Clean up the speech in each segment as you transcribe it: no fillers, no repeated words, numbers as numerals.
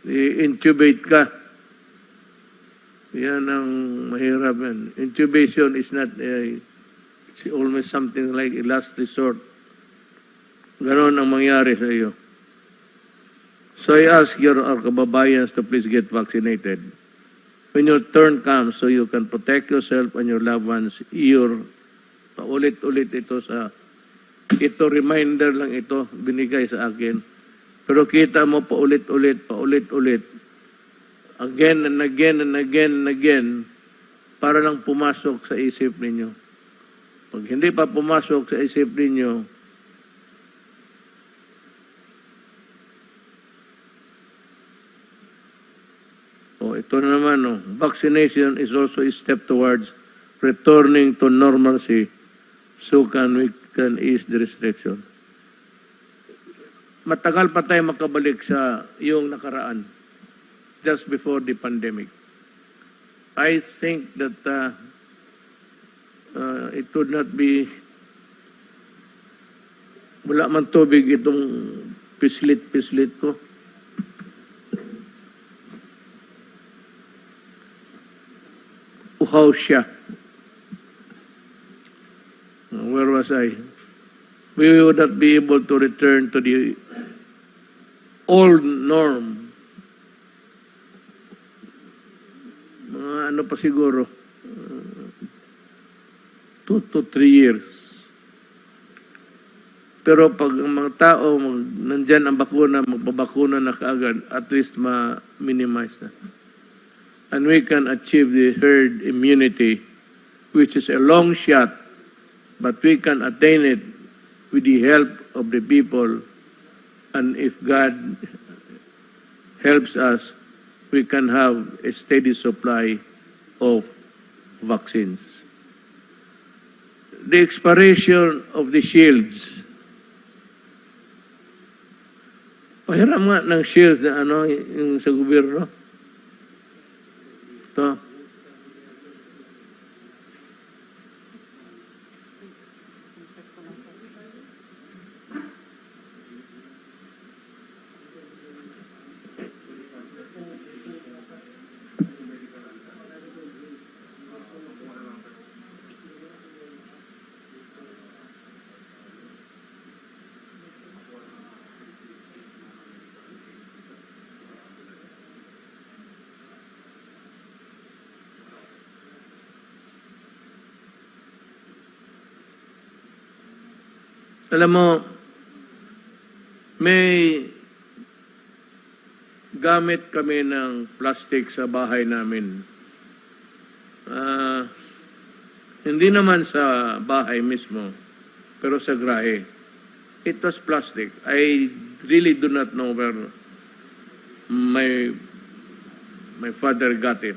i-intubate ka. Yan ang mahirap yan. Intubation is not it's almost something like a last resort. Ganon ang mangyari sa iyo. So I ask our kababayans to please get vaccinated. When your turn comes, so you can protect yourself and your loved ones, paulit-ulit ito reminder lang ito, binigay sa akin. Pero kita mo paulit-ulit, again and again and again and again, para lang pumasok sa isip ninyo. Pag hindi pa pumasok sa isip ninyo, ito na naman, vaccination is also a step towards returning to normalcy so we can ease the restriction. Matagal pa tayo makabalik sa yung nakaraan, just before the pandemic. I think that it would not be, wala man tubig itong pislit ko. Uhaw siya. Where was I? We would not be able to return to the old norm. Ano pa siguro? 2 to 3 years. Pero pag ang mga tao, nandyan ang bakuna, magpabakuna na kaagad, at least ma-minimize na. And we can achieve the herd immunity, which is a long shot, but we can attain it with the help of the people. And if God helps us, we can have a steady supply of vaccines. The expiration of the shields. Pahiram nga ng shields na yung sa gobyerno. Ito. Alam mo, may gamit kami ng plastic sa bahay namin. Hindi naman sa bahay mismo, pero sa grahe. It was plastic. I really do not know where my father got it.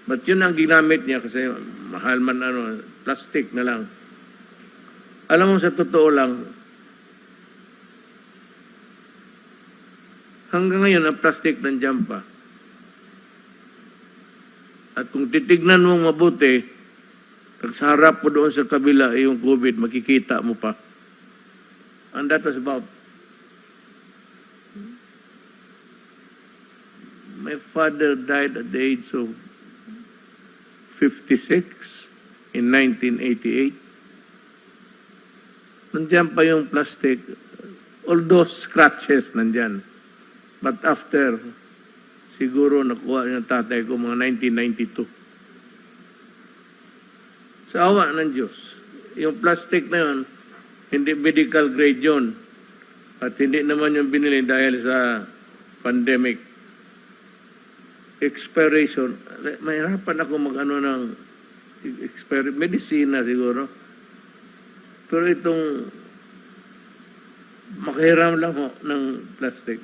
But yun ang ginamit niya kasi mahal man plastic na lang. Alam mo, sa totoo lang, hanggang ngayon, ang plastic nandiyan pa. At kung titignan mo mabuti, pag sa harap mo doon sa kabila, yung COVID, makikita mo pa. And that was about, my father died at the age of 56 in 1988. Nandiyan pa yung plastic, although scratches nandiyan. But after, siguro nakuha ng tatay ko mga 1992. Sa awa ng Diyos, yung plastic na yun, hindi medical grade yun. At hindi naman yung binili dahil sa pandemic. Expiration, mahirapan ako ng medicina siguro. Pero itong makahiram lang ho ng plastic.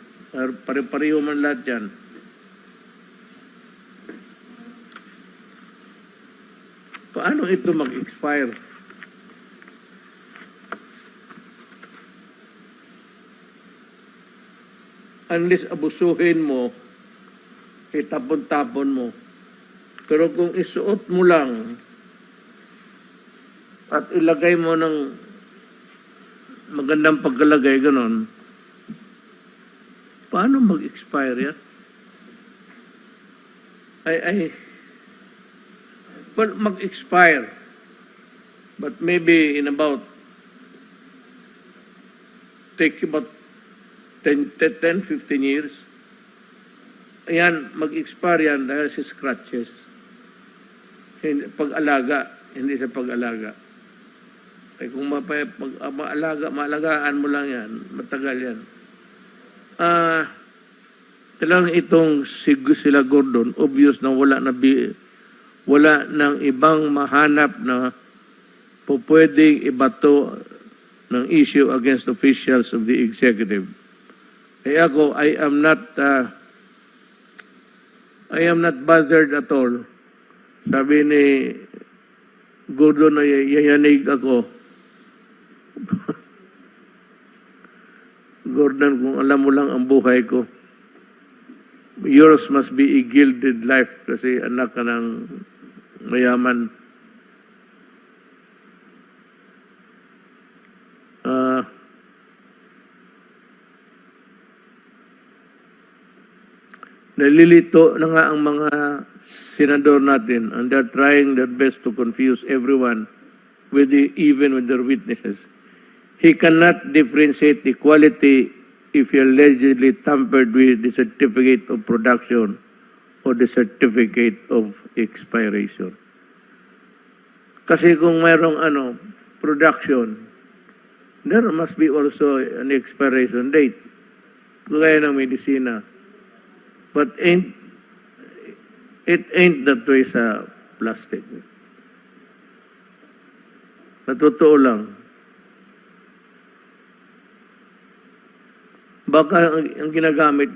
Pare-pareho man lahat yan. Paano ito mag-expire? Unless abusuhin mo, itapon-tapon mo. Pero kung isuot mo lang, at ilagay mo ng magandang pagkalagay, ganon, paano mag-expire yan? well, mag-expire. But maybe in about, take about 10, 15 years. Ayan, mag-expire yan dahil sa scratches. Pag-alaga, hindi sa pag-alaga. Ay kung maalagaan mo lang yan, matagal yan. Kailangan itong sila Gordon, obvious na wala nang ibang mahanap na pwedeng ibato ng issue against officials of the executive. Kaya ako, I am not bothered at all. Sabi ni Gordon na yayanig ako. Gordon, kung alam mo lang ang buhay ko, yours must be a gilded life kasi anak ka ng mayaman. Nalilito na nga ang mga senador natin, and they're trying their best to confuse everyone even with their witnesses. He cannot differentiate the quality if he allegedly tampered with the certificate of production or the certificate of expiration. Kasi kung mayroong production, there must be also an expiration date. Kaya ng medisina. But it ain't that way sa plastic. Sa totoo lang. Baka ang ginagamit,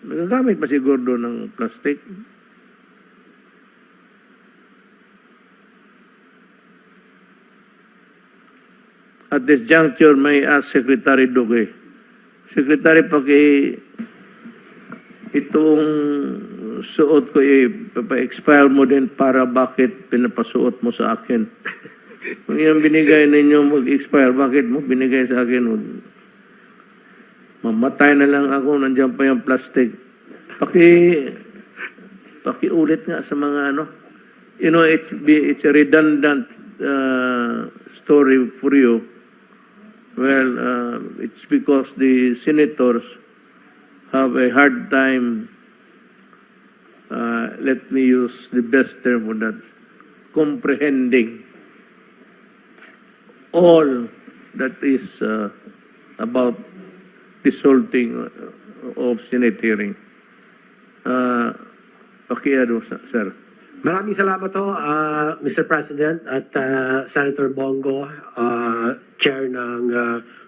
nagagamit pa si Gordo ng plastic? At this juncture, may ask Secretary Duque. Secretary, itong suot ko, pa-expire mo din para bakit pinapasuot mo sa akin? Kung yung binigay ninyo mag-expire, bakit mo binigay sa akin? Mamatay na lang ako, nandiyan pa yung plastic. Pakiulit nga sa mga You know, it's a redundant story for you. Well, it's because the senators have a hard time, let me use the best term for that, comprehending all that is about resulting of Senate hearing. Sir. Maraming salamat ho, Mr. President at Senator Bongo, Chair ng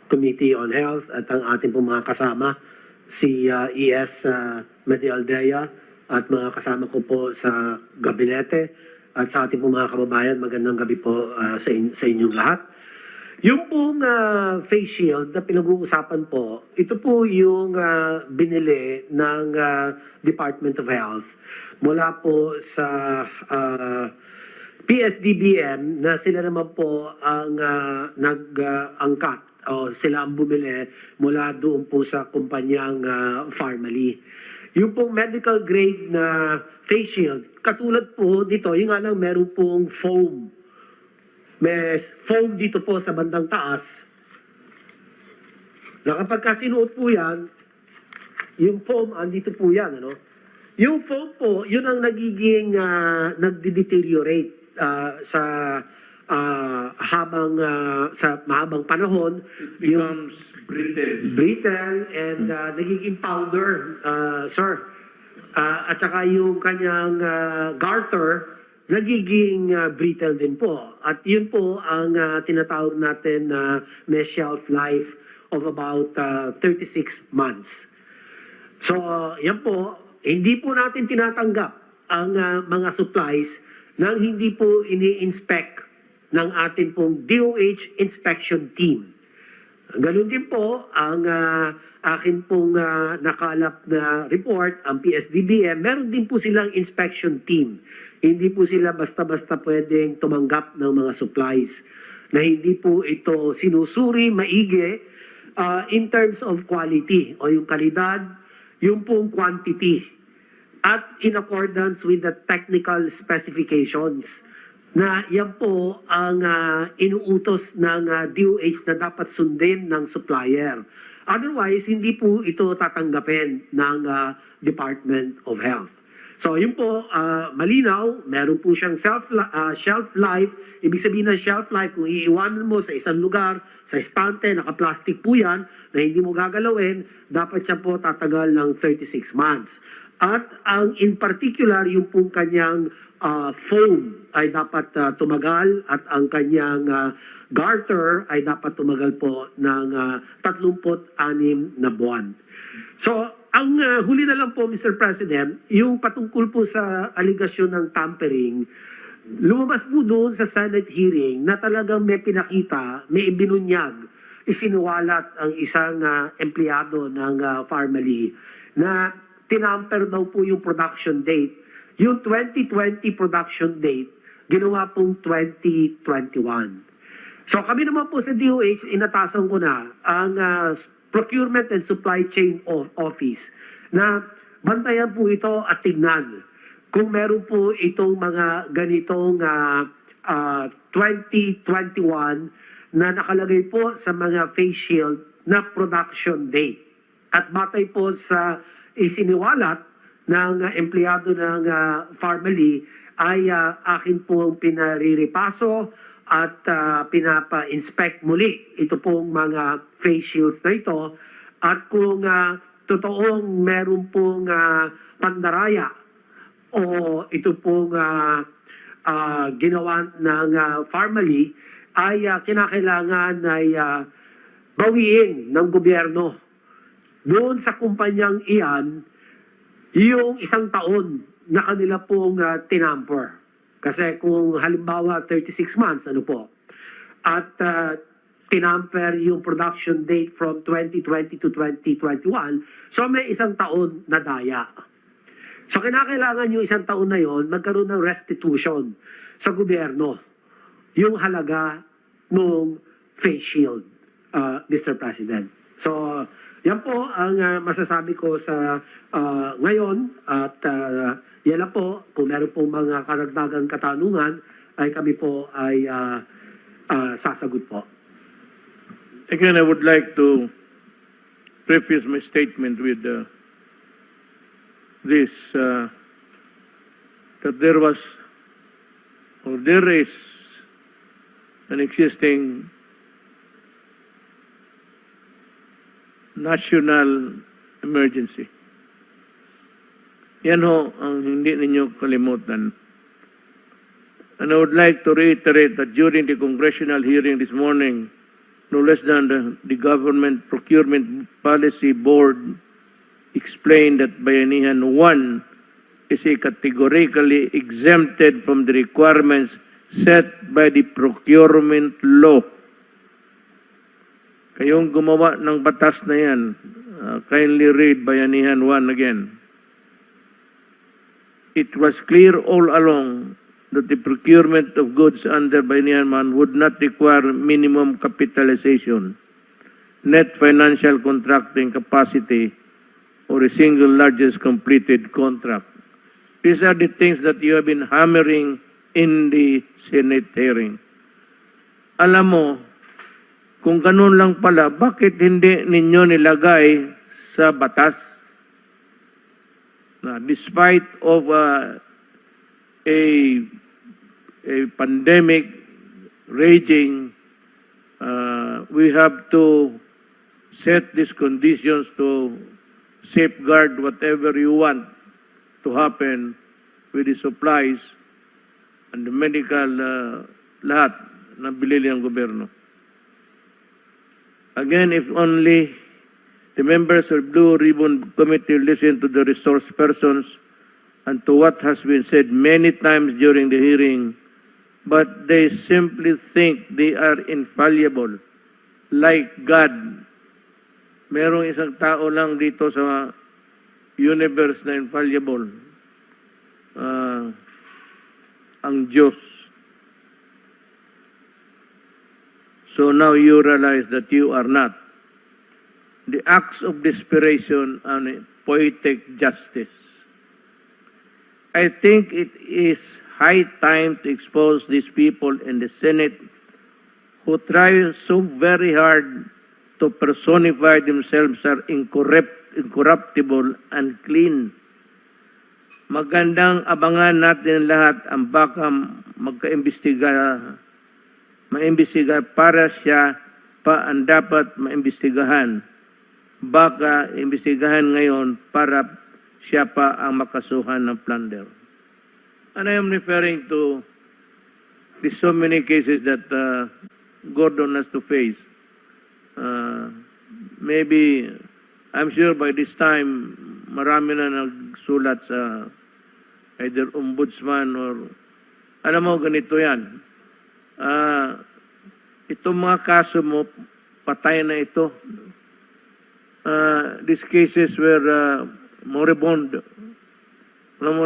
Committee on Health at ang ating pong mga kasama, si ES Medialdea at mga kasama ko po sa gabinete at sa ating pong mga kababayan, magandang gabi po sa inyong lahat. Yung pong face shield na pinag-uusapan po, ito po yung binili ng Department of Health mula po sa PSDBM na sila naman po ang nag-angkat o sila ang bumili mula doon po sa kumpanyang Pharmaly. Yung pong medical grade na face shield, katulad po dito, yung nga lang meron pong foam. May foam dito po sa bandang taas. Na kapag sinuot po yan, yung foam, andito po yan. Yung foam po, yun ang nagiging nagde-deteriorate sa mahabang panahon. It becomes brittle. Brittle and nagiging powder, sir. At saka yung kanyang garter, nagiging brittle din po. At yun po ang tinatawag natin na may shelf life of about 36 months. So, yan po, hindi po natin tinatanggap ang mga supplies nang hindi po ini-inspect ng ating pong DOH inspection team. Ganun din po ang akin pong nakalap na report, ang PSDBM, meron din po silang inspection team. Hindi po sila basta-basta pwedeng tumanggap ng mga supplies na hindi po ito sinusuri maigi in terms of quality o yung kalidad, yung pong quantity at in accordance with the technical specifications na yan po ang inuutos ng DOH na dapat sundin ng supplier. Otherwise, hindi po ito tatanggapin ng Department of Health. So yun po, malinaw, meron po siyang shelf life. Ibig sabihin ng shelf life, kung iiwanan mo sa isang lugar, sa estante, naka-plastic po yan, na hindi mo gagalawin, dapat siya po tatagal ng 36 months. At ang in particular, yung pong kanyang foam ay dapat tumagal at ang kanyang garter ay dapat tumagal po ng 36 na buwan. So, ang huli na lang po, Mr. President, yung patungkol po sa aligasyon ng tampering, lumabas po doon sa Senate hearing na talagang may pinakita, may ibinunyag, isinuwalat ang isang empleyado ng Pharmaly na tinamper daw po yung production date. Yung 2020 production date, ginawa pong 2021. So kami naman po sa DOH, inatasan ko na ang Procurement and Supply Chain Office na bantayan po ito at tignan kung meron po itong mga ganitong 2021 na nakalagay po sa mga face shield na production date. At batay po sa isiniwalat ng empleyado ng Pharmaly ay akin pong pinariripaso at pinapa-inspect muli ito pong mga face shields na ito. At kung totoong meron pong pandaraya o ito pong ginawa ng Pharmaly, ay kinakailangan ay bawiin ng gobyerno doon sa kumpanyang iyan yung 1 taon na kanila pong tinamper. Kasi kung halimbawa 36 months, ano po, at tinamper yung production date from 2020 to 2021, so may 1 taon na daya. So kinakailangan yung 1 taon na yon magkaroon ng restitution sa gobyerno, yung halaga ng face shield, Mr. President. So yan po ang masasabi ko sa ngayon at yan lang po, kung meron po mga karagdagang katanungan ay kami po ay sasagot po. Again, I would like to preface my statement with this, that there was or there is an existing national emergency. Yan ho ang hindi ninyo kalimutan. And I would like to reiterate that during the congressional hearing this morning, no less than the Government Procurement Policy Board explained that Bayanihan 1 is categorically exempted from the requirements set by the procurement law. Kayong gumawa ng batas na yan, kindly read Bayanihan 1 again. It was clear all along that the procurement of goods under Bayanihan 1 would not require minimum capitalization, net financial contracting capacity, or a single largest completed contract. These are the things that you have been hammering in the Senate hearing. Alam mo, kung ganun lang pala, bakit hindi ninyo nilagay sa batas? Na despite of a pandemic raging, we have to set these conditions to safeguard whatever you want to happen with the supplies and the medical lahat na binili ng gobyerno. Again, if only the members of Blue Ribbon Committee listen to the resource persons and to what has been said many times during the hearing, but they simply think they are infallible, like God. Merong isang tao lang dito sa universe na infallible, ang Diyos. So now you realize that you are not. The acts of desperation and poetic justice I think it is high time to expose these people in the Senate who try so very hard to personify themselves as incorruptible and clean. Magandang abangan natin lahat ang baka maimbestiga para siya pa ang dapat maimbestigahan. Baka imbestigahan ngayon para siya pa ang makasuhan ng plunder. And I am referring to the so many cases that Gordon has to face. Maybe, I'm sure by this time, marami na nagsulat sa either ombudsman or, alam mo, ganito yan. Itong mga kaso mo, patay na ito. These cases were moribund. Alam mo,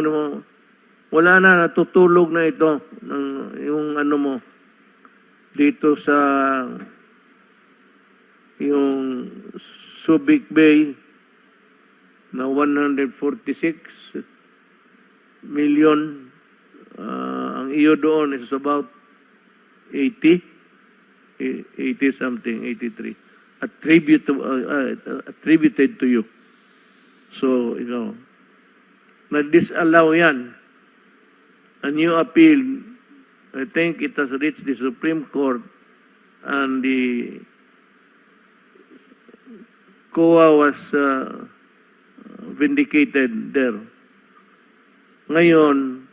wala na, natutulog na ito. Yung ano mo, dito sa yung Subic Bay na 146 million. Ang iyo doon is about 80 something, 83. Attributed to you. So, ikaw, na-disallow yan. A new appeal, I think it has reached the Supreme Court and the COA was vindicated there. Ngayon,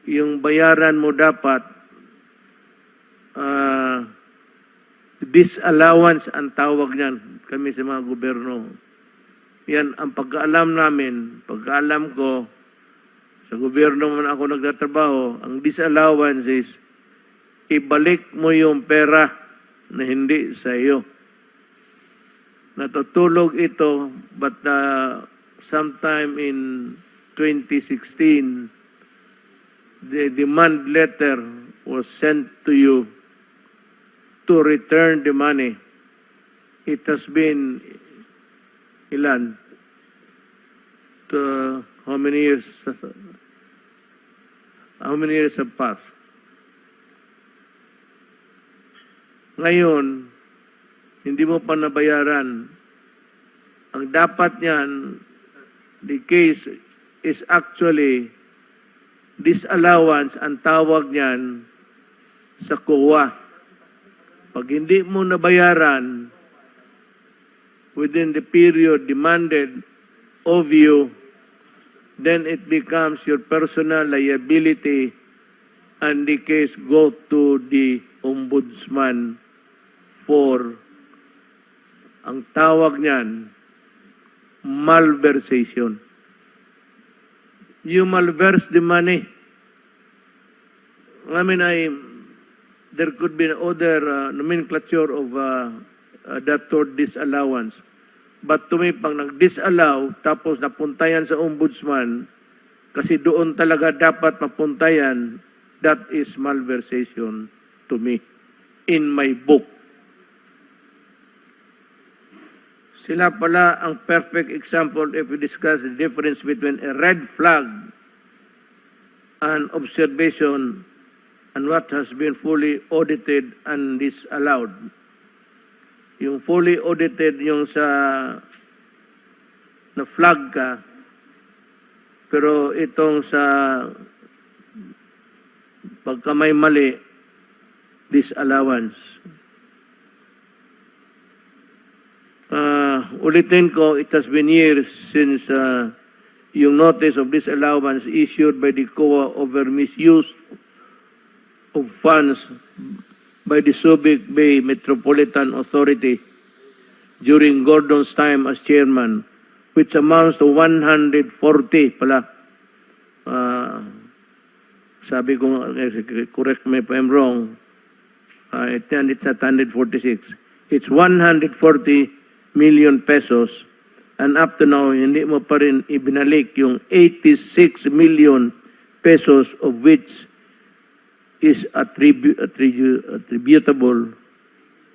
yung bayaran mo dapat disallowance ang tawag niyan. Kami sa mga gobyerno. Yan ang pagkaalam namin, pagkaalam ko, sa gobyerno man ako nagtatrabaho, ang disallowance is ibalik mo yung pera na hindi sa iyo. Natutulog ito, but sometime in 2016, the demand letter was sent to you to return the money. It has been, ilan? How many years? How many years have passed? Ngayon, hindi mo pa nabayaran. Ang dapat niyan, the case is actually disallowance, ang tawag niyan sa COA. Pag hindi mo nabayaran within the period demanded of you, then it becomes your personal liability and the case go to the ombudsman for, ang tawag niyan, malversation. You malverse the money. I mean, there could be other nomenclature of that toward disallowance. But to me, pag nag-disallow, tapos napuntayan sa ombudsman, kasi doon talaga dapat mapuntayan, that is malversation to me, in my book. Sila pala ang perfect example if we discuss the difference between a red flag and observation and what has been fully audited and disallowed. Yung fully audited, yung sa na flag ka, pero itong sa pagka may mali, disallowance. Ulitin ko, it has been years since yung notice of disallowance issued by the COA over misuse of funds by the Subic Bay Metropolitan Authority during Gordon's time as chairman, which amounts to 140 pala. Sabi ko, correct me if I'm wrong, it's at 146. It's 140 million pesos, and up to now, hindi mo pa rin ibinalik yung 86 million pesos of which is attributable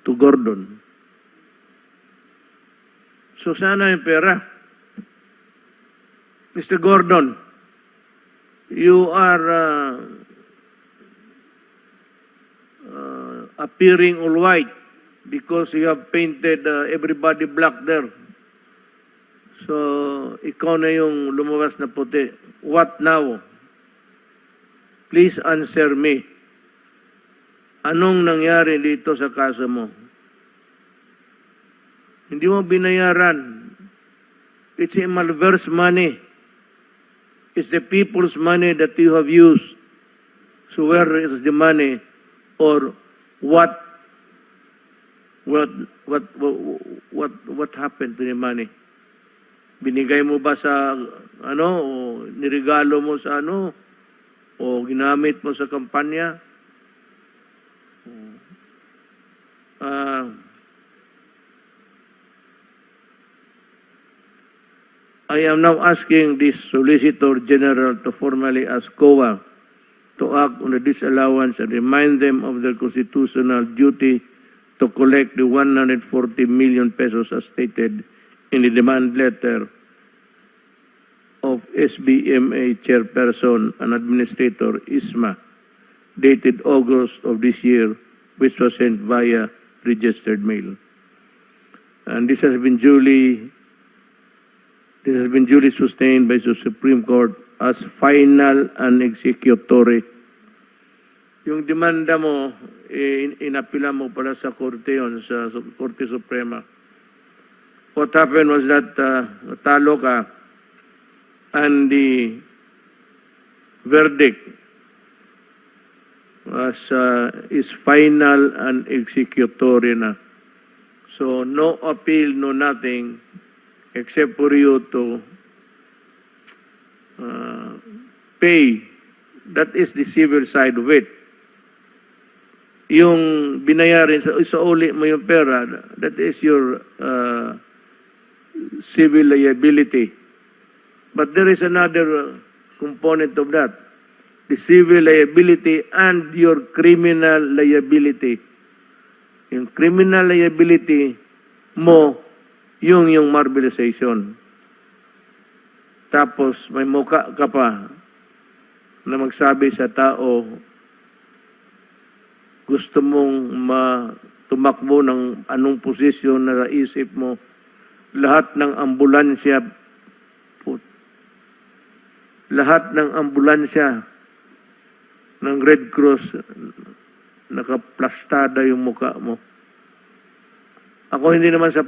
to Gordon. So sana yung pera. Mr. Gordon, you are appearing all white because you have painted everybody black there. So, ikaw na yung lumabas na puti. What now? Please answer me. Anong nangyari dito sa kaso mo? Hindi mo binayaran. It's a malverse money. It's the people's money that you have used. So where is the money? Or what happened to the money? Binigay mo ba sa ano, o nirigalo mo sa ano, o ginamit mo sa kampanya? I am now asking this Solicitor General to formally ask COA to act on the disallowance and remind them of their constitutional duty to collect the 140 million pesos as stated in the demand letter of SBMA Chairperson and Administrator Isma, dated August of this year, which was sent via registered mail. And this has been duly sustained by the Supreme Court as final and executory. Yung demanda mo, inapila mo pala sa Korte yun, sa Korte Suprema. What happened was that natalo ka and the verdict is final and executory na. So no appeal, no nothing, except for you to pay. That is the civil side of it. Yung binayarin sa uli mo yung pera, that is your civil liability. But there is another component of that. The civil liability and your criminal liability. Yung criminal liability mo, yung mobilization. Tapos may muka ka pa na magsabi sa tao, gusto mong tumakbo ng anong posisyon na naisip mo, lahat ng ambulansya ng Red Cross nakaplastada yung muka mo. Ako hindi naman sa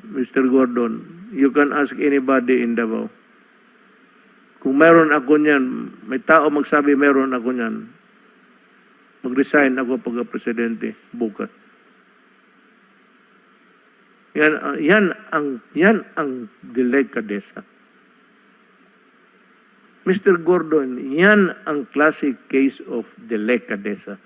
Mr. Gordon, you can ask anybody in Davao. Kung meron ako niyan, may tao magsabi meron ako niyan, mag-resign ako pagka-presidente bukas. Yan ang delikadesa. Mr. Gordon, yan ang classic case of delikadesa.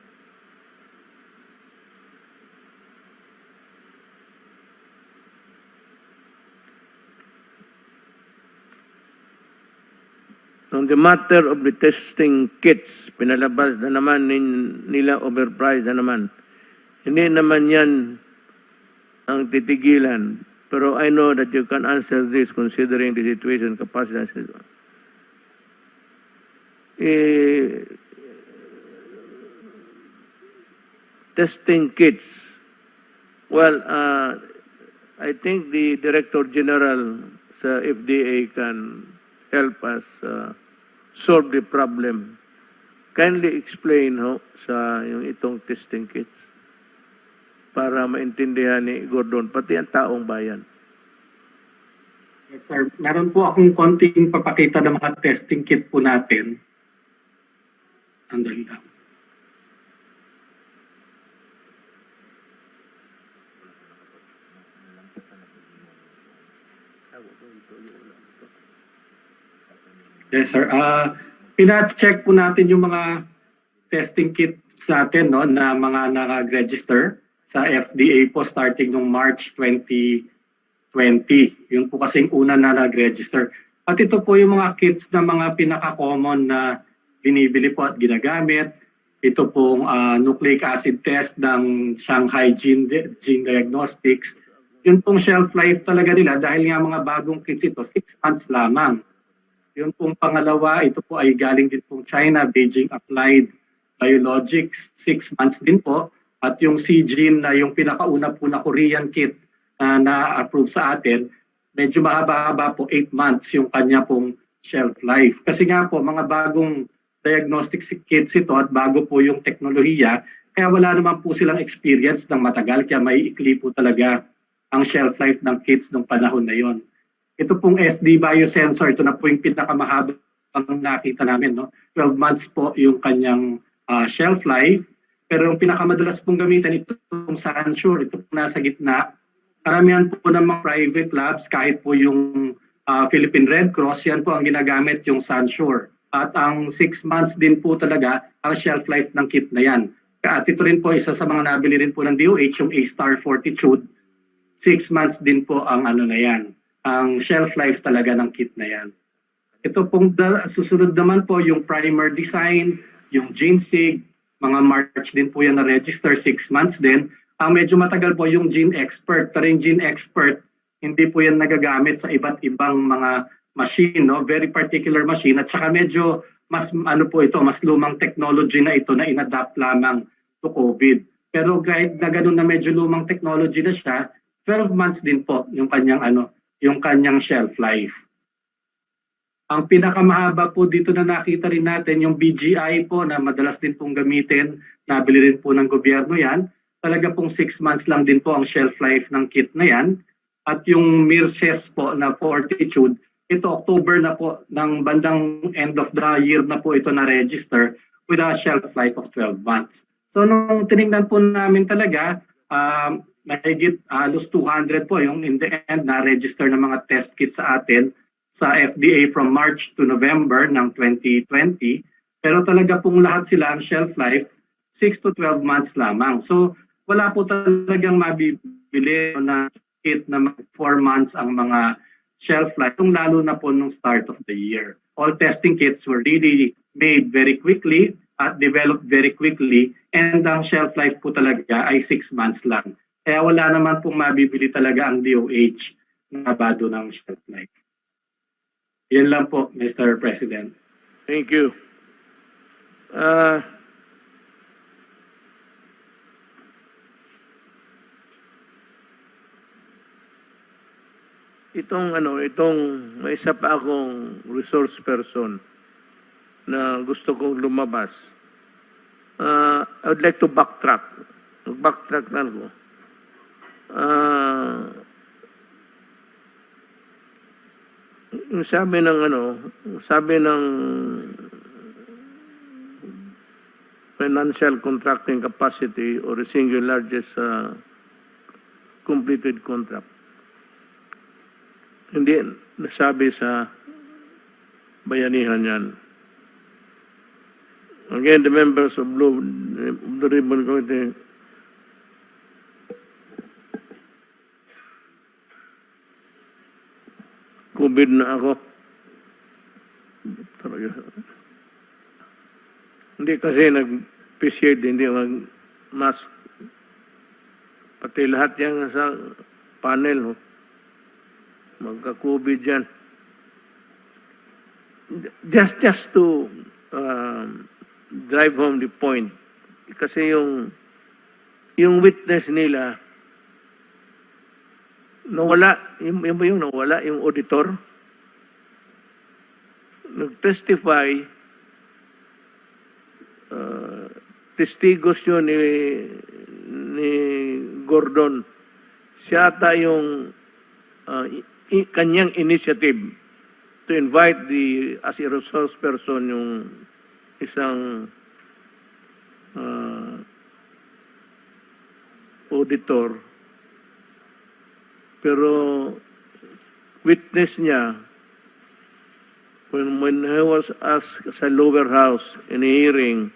On the matter of the testing kits, pinalabas na naman nila, overpriced na naman. Hindi naman yan ang titigilan. Pero I know that you can answer this considering the situation, capacity. Testing kits. Well, I think the Director General sa FDA can help us solve the problem. Kindly explain sa yung itong testing kits para maintindihan ni Gordon, pati ang taong bayan. Yes, sir. Meron po akong konting papakita ng mga testing kit po natin. Andali lang. Yes, sir. Pina-check po natin yung mga testing kits natin, no, na mga naka-register sa FDA po starting noong March 2020. Yun po kasing una na nag-register. At ito po yung mga kits na mga pinaka-common na binibili po at ginagamit. Ito pong nucleic acid test ng Shanghai Gene Diagnostics. Yun pong shelf life talaga nila dahil nga mga bagong kits ito, 6 months lamang. Yung pong pangalawa, ito po ay galing din pong China, Beijing Applied Biologics, 6 months din po. At yung Seegene na yung pinakauna po na Korean kit na-approve sa atin, medyo mahaba-haba po, 8 months yung kanya pong shelf life. Kasi nga po, mga bagong diagnostic kits ito at bago po yung teknolohiya, kaya wala naman po silang experience ng matagal, kaya may ikli po talaga ang shelf life ng kits nung panahon na yon. Ito pong SD biosensor, ito na po yung pinakamahabang nakita namin. No? 12 months po yung kanyang shelf life. Pero yung pinakamadalas pong gamitan, ito yung Sansure, ito po nasa gitna. Karamihan po ng mga private labs, kahit po yung Philippine Red Cross, yan po ang ginagamit yung Sansure. At ang 6 months din po talaga ang shelf life ng kit na yan. At ito rin po, isa sa mga nabili rin po ng DOH, yung A-Star Fortitude. 6 months din po ang ano na yan, ang shelf life talaga ng kit na yan. Ito pong susunod naman po yung primer design, yung GeneSig, mga March din po yan na register, 6 months din. Ang medyo matagal po yung Gene Expert, pero yung Gene Expert, hindi po yan nagagamit sa iba't ibang mga machine, no? Very particular machine, at saka medyo mas ano po ito, mas lumang technology na ito na inadapt lamang to COVID. Pero kahit na ganun na medyo lumang technology na siya, 12 months din po yung kanyang shelf life. Ang pinakamahaba po dito na nakita rin natin, yung BGI po na madalas din pong gamitin, nabili rin po ng gobyerno yan. Talaga pong 6 months lang din po ang shelf life ng kit na yan. At yung Mirces po na Fortitude, ito October na po, ng bandang end of the year na po ito na-register with a shelf life of 12 months. So nung tinignan po namin talaga, mahigit halos 200 po yung in the end na-register ng mga test kits sa atin sa FDA from March to November ng 2020. Pero talaga pong lahat sila ang shelf life 6 to 12 months lamang. So wala po talagang mabibili na kit na 4 months ang mga shelf life, lalo na po nung start of the year. All testing kits were really made very quickly at developed very quickly, and ang shelf life po talaga ay 6 months lang. Kaya wala naman pong mabibili talaga ang DOH na bado ng shelf life. Yan lang po, Mr. President. Thank you. Itong may isa pa akong resource person na gusto kong lumabas. I would like to backtrack. Backtrack na ako. Sabi ng financial contracting capacity or the single largest completed contract. Hindi nasabi sa bayanihan yan. Again, the members of the Ribbon Committee COVID na ako. Hindi kasi nag-appreciate, hindi mag-mask. Pati lahat yan sa panel, magka-COVID yan. Just to drive home the point. Kasi yung witness nila, nawala, yung nawala, yung auditor, nag-testify, testigos yun ni Gordon. Siya ata yung kanyang initiative to invite as a resource person yung isang auditor. Pero witness niya when he was asked sa lower house in a hearing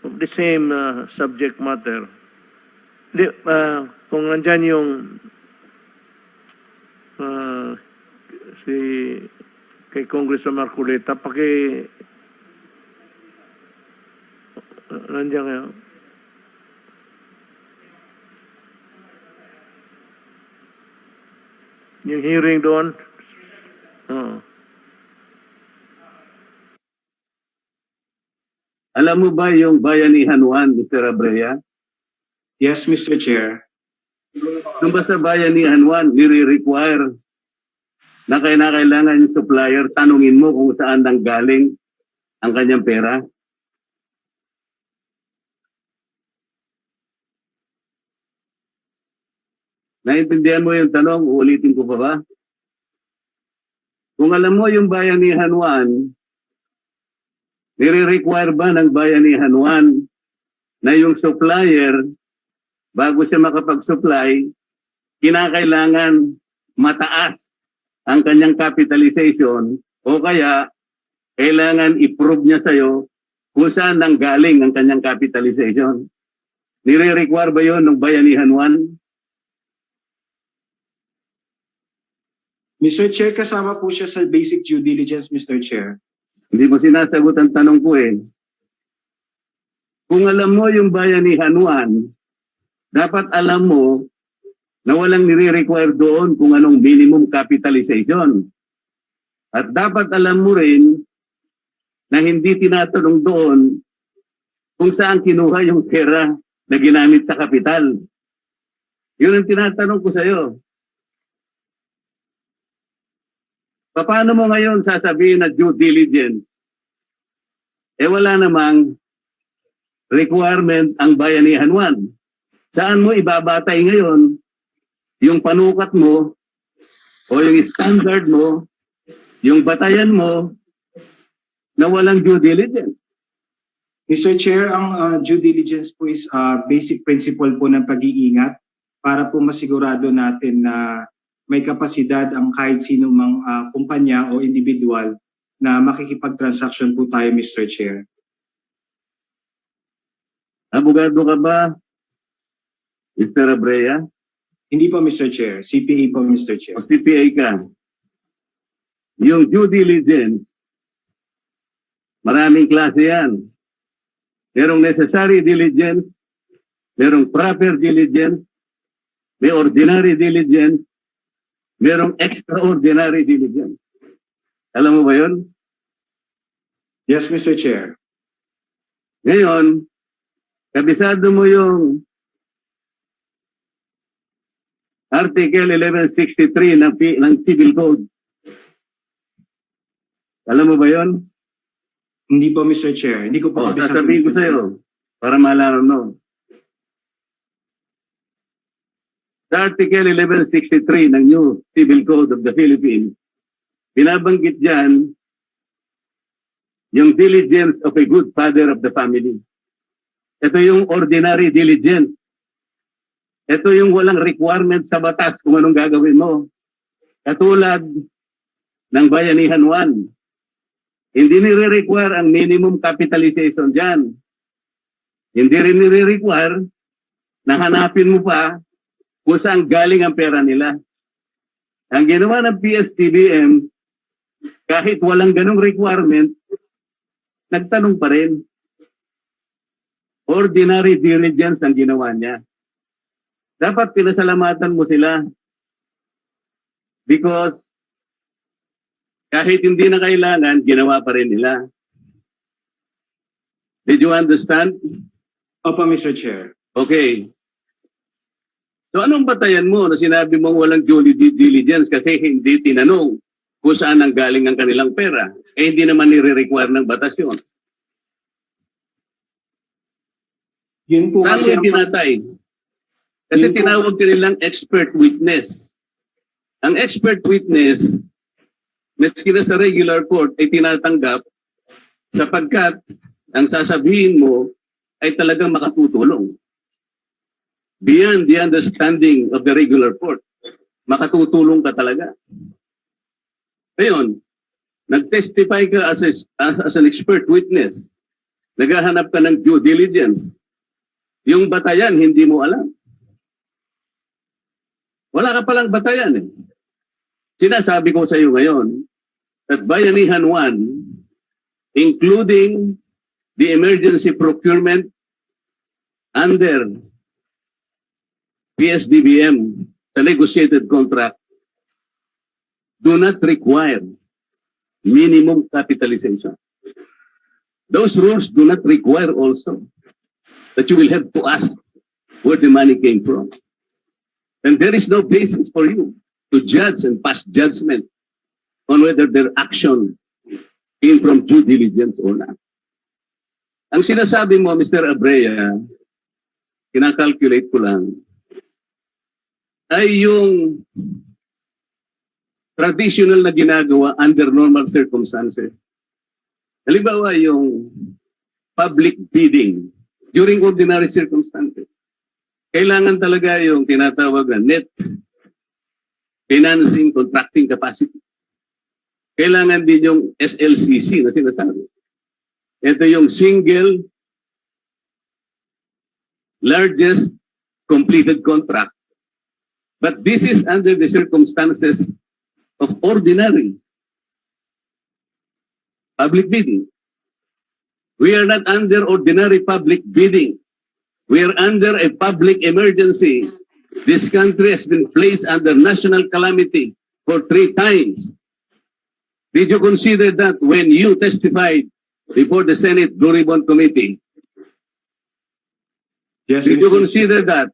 of the same subject matter. Kung nandyan yung kay Congressman Marcoleta, nandiyan kayo. Yung hearing doon, Alam mo ba yung Bayanihan 1, Mr. Abrea? Yes, Mr. Chair. Kung ba sa Bayanihan 1, nire-require na kailangan yung supplier, tanungin mo kung saan nang galing ang kanyang pera? Naintindihan mo yung tanong? Uulitin ko pa ba? Kung alam mo yung Bayanihan 1, nire-require ba ng Bayanihan 1 na yung supplier, bago siya makapag-supply, kinakailangan mataas ang kanyang capitalization o kaya kailangan i-prove niya sa'yo kung saan nang galing ang kanyang capitalization. Nire-require ba yun ng Bayanihan 1? Mr. Chair, kasama po siya sa basic due diligence, Mr. Chair. Hindi mo sinasagot ang tanong ko eh. Kung alam mo yung Bayanihan 1, dapat alam mo na walang nire-require doon kung anong minimum capitalization. At dapat alam mo rin na hindi tinatanong doon kung saan kinuha yung pera na ginamit sa kapital. Yun ang tinatanong ko sa'yo. Paano mo ngayon sasabihin na due diligence? Eh wala namang requirement ang Bayanihan 1. Saan mo ibabatay ngayon yung panukat mo o yung standard mo, yung batayan mo na walang due diligence? Mr. Chair, ang due diligence po is basic principle po ng pag-iingat para po masigurado natin na may kapasidad ang kahit sino mang kumpanya o individual na makikipag-transaction po tayo, Mr. Chair. Abogado ka ba, Mr. Abrea? Hindi po, Mr. Chair. CPA po, Mr. Chair. O CPA ka? Yung due diligence, maraming klase yan. Merong necessary diligence, merong proper diligence, may ordinary diligence, merong extraordinary diligence. Alam mo ba yun? Yes, Mr. Chair. Ngayon, kabisado mo yung Article 1163 ng Civil Code. Alam mo ba yun? Hindi po, Mr. Chair. Hindi ko po kabisado. Sasabihin ko sa'yo para malaman mo. Sa Article 1163 ng New Civil Code of the Philippines, binabanggit dyan yung diligence of a good father of the family. Ito yung ordinary diligence. Ito yung walang requirement sa batas kung anong gagawin mo. Katulad ng Bayanihan 1. Hindi nire-require ang minimum capitalization dyan. Hindi rin nire-require na hanapin mo pa kung saan galing ang pera nila. Ang ginawa ng PSTBM, kahit walang ganong requirement, nagtanong pa rin. Ordinary diligence ang ginawa niya. Dapat pinasalamatan mo sila because kahit hindi na kailangan, ginawa pa rin nila. Did you understand? Opo, Mr. Chair. Okay. So anong batayan mo na sinabi mong walang due diligence kasi hindi tinanong kung saan ang galing ang kanilang pera? Eh hindi naman nire-require ng batas yun. Yun po Saan mo kasi yung tinatay? Kasi tinawag ka nilang expert witness. Ang expert witness, maski na sa regular court, ay tinatanggap sapagkat ang sasabihin mo ay talagang makatutulong. Beyond the understanding of the regular court, makatutulong ka talaga. Ngayon, nag-testify ka as an expert witness. Naghahanap ka ng due diligence. Yung batayan, hindi mo alam. Wala ka palang batayan eh. Sinasabi ko sa iyo ngayon that Bayanihan 1, including the emergency procurement under PSDBM, the negotiated contract, do not require minimum capitalization. Those rules do not require also that you will have to ask where the money came from. And there is no basis for you to judge and pass judgment on whether their action came from due diligence or not. Ang sinasabi mo, Mr. Abrea, kinakalculate ko lang, ay yung traditional na ginagawa under normal circumstances. Halimbawa, yung public bidding during ordinary circumstances. Kailangan talaga yung tinatawag na net financing contracting capacity. Kailangan din yung SLCC na sinasabi. Ito yung single largest completed contract. But this is under the circumstances of ordinary public bidding. We are not under ordinary public bidding. We are under a public emergency. This country has been placed under national calamity for 3 times. Did you consider that when you testified before the Senate Blue Ribbon Committee? Yes, Did you Mr. consider that?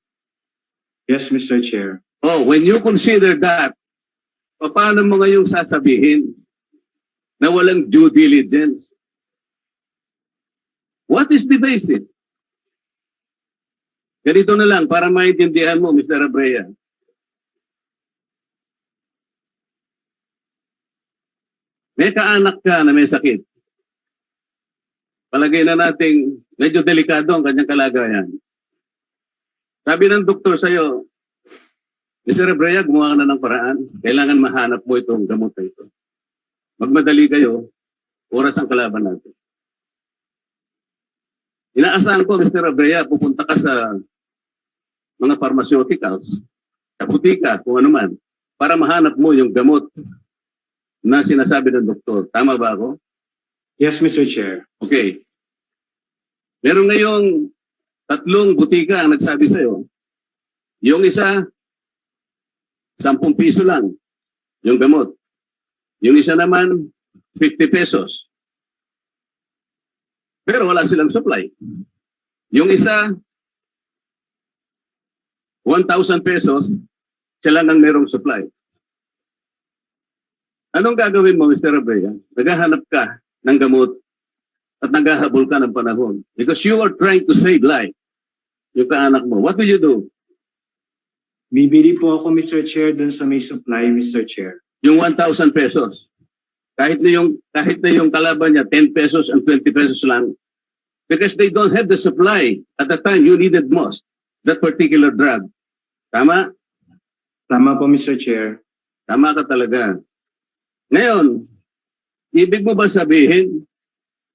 Yes, Mr. Chair. Oh, when you consider that, paano mo ngayong sasabihin na walang due diligence? What is the basis? Ganito na lang para maintindihan mo, Mr. Abrea. May kaanak ka na may sakit. Palagay na nating medyo delikado ang kanyang kalagayan. Sabi ng doktor sa'yo, Mr. Abrea, gumawa ka na ng paraan. Kailangan mahanap mo itong gamot na ito. Magmadali kayo, oras ang kalaban natin. Inaasahan ko, Mr. Abrea, pupunta ka sa mga pharmaceuticals, sa butika, kung ano man, para mahanap mo yung gamot na sinasabi ng doktor. Tama ba ako? Yes, Mr. Chair. Okay. Meron ngayong 3 butika ang nagsabi sa'yo. Yung isa, 10 piso lang yung gamot. Yung isa naman, 50 pesos. Pero wala silang supply. Yung isa, 1,000 pesos, siya lang ang merong supply. Anong gagawin mo, Mr. Abrea? Naghahanap ka ng gamot at naghahabol ka ng panahon. Because you are trying to save life. Yung kaanak mo. What will you do? Bibili po ako, Mr. Chair, dun sa may supply, Mr. Chair. Yung 1,000 pesos. Kahit na yung kalaban niya, 10 pesos and 20 pesos lang. Because they don't have the supply at the time you needed most. That particular drug. Tama? Tama po, Mr. Chair. Tama ka talaga. Ngayon, ibig mo ba sabihin,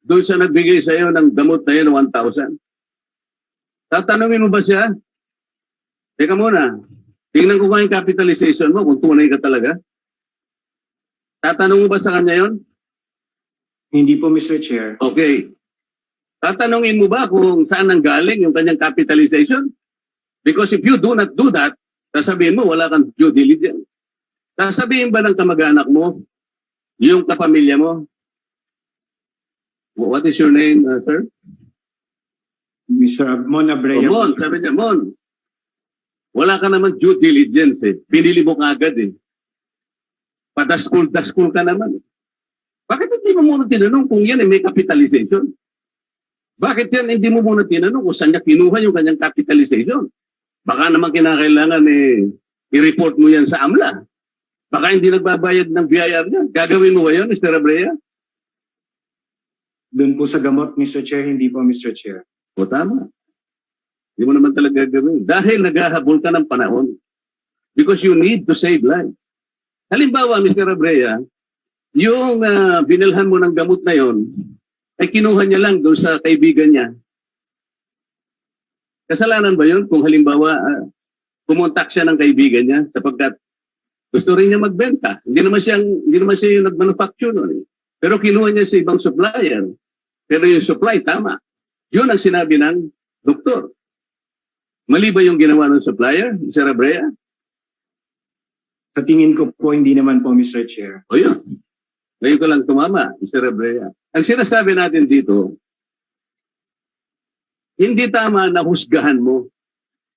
doon sa nagbigay sa iyo ng gamot na yun, 1,000? Tatanungin mo ba siya? Teka muna, tingnan ko nga yung capitalization mo, kung tunay ka talaga. Tatanong mo ba sa kanya yon? Hindi po, Mr. Chair. Okay. Tatanungin mo ba kung saan ang galing yung kanyang capitalization? Because if you do not do that, sasabihin mo wala kang due diligence. Sasabihin ba ng kamag-anak mo, yung kapamilya mo? What is your name, sir? Mr. Mon Abrea. Mon, sabi niya, Mon. Wala ka naman due diligence eh. Pinili mo kagad eh. Padaskul-daskul ka naman. Bakit hindi mo muna tinanong kung yan may capitalization? Bakit yan hindi mo muna tinanong kung saan niya kinuha yung kanyang capitalization? Baka naman kinakailangan i-report mo yan sa AMLA. Baka hindi nagbabayad ng BIR niya. Gagawin mo ba yun, Mr. Abrea? Doon po sa gamot, Mr. Chair, hindi po, Mr. Chair. O tama. Hindi mo naman talaga gagawin. Dahil naghahabol ka ng panahon. Because you need to save life. Halimbawa, Mr. Abrea, yung binilhan mo ng gamot na yon, ay kinuha niya lang doon sa kaibigan niya. Kasalanan ba yun kung halimbawa kumontak siya ng kaibigan niya sapagkat gusto rin niya magbenta. Hindi naman siya yung nag-manufacture nun. Pero kinuha niya sa ibang supplier. Pero yung supply, tama. Yun ang sinabi ng doktor. Mali ba yung ginawa ng supplier, Mr. Abrea? Sa tingin ko po, hindi naman po, Mr. Chair. O yun. Ngayon ko lang tumama, Mr. Abrea. Ang sinasabi natin dito, Hindi tama na husgahan mo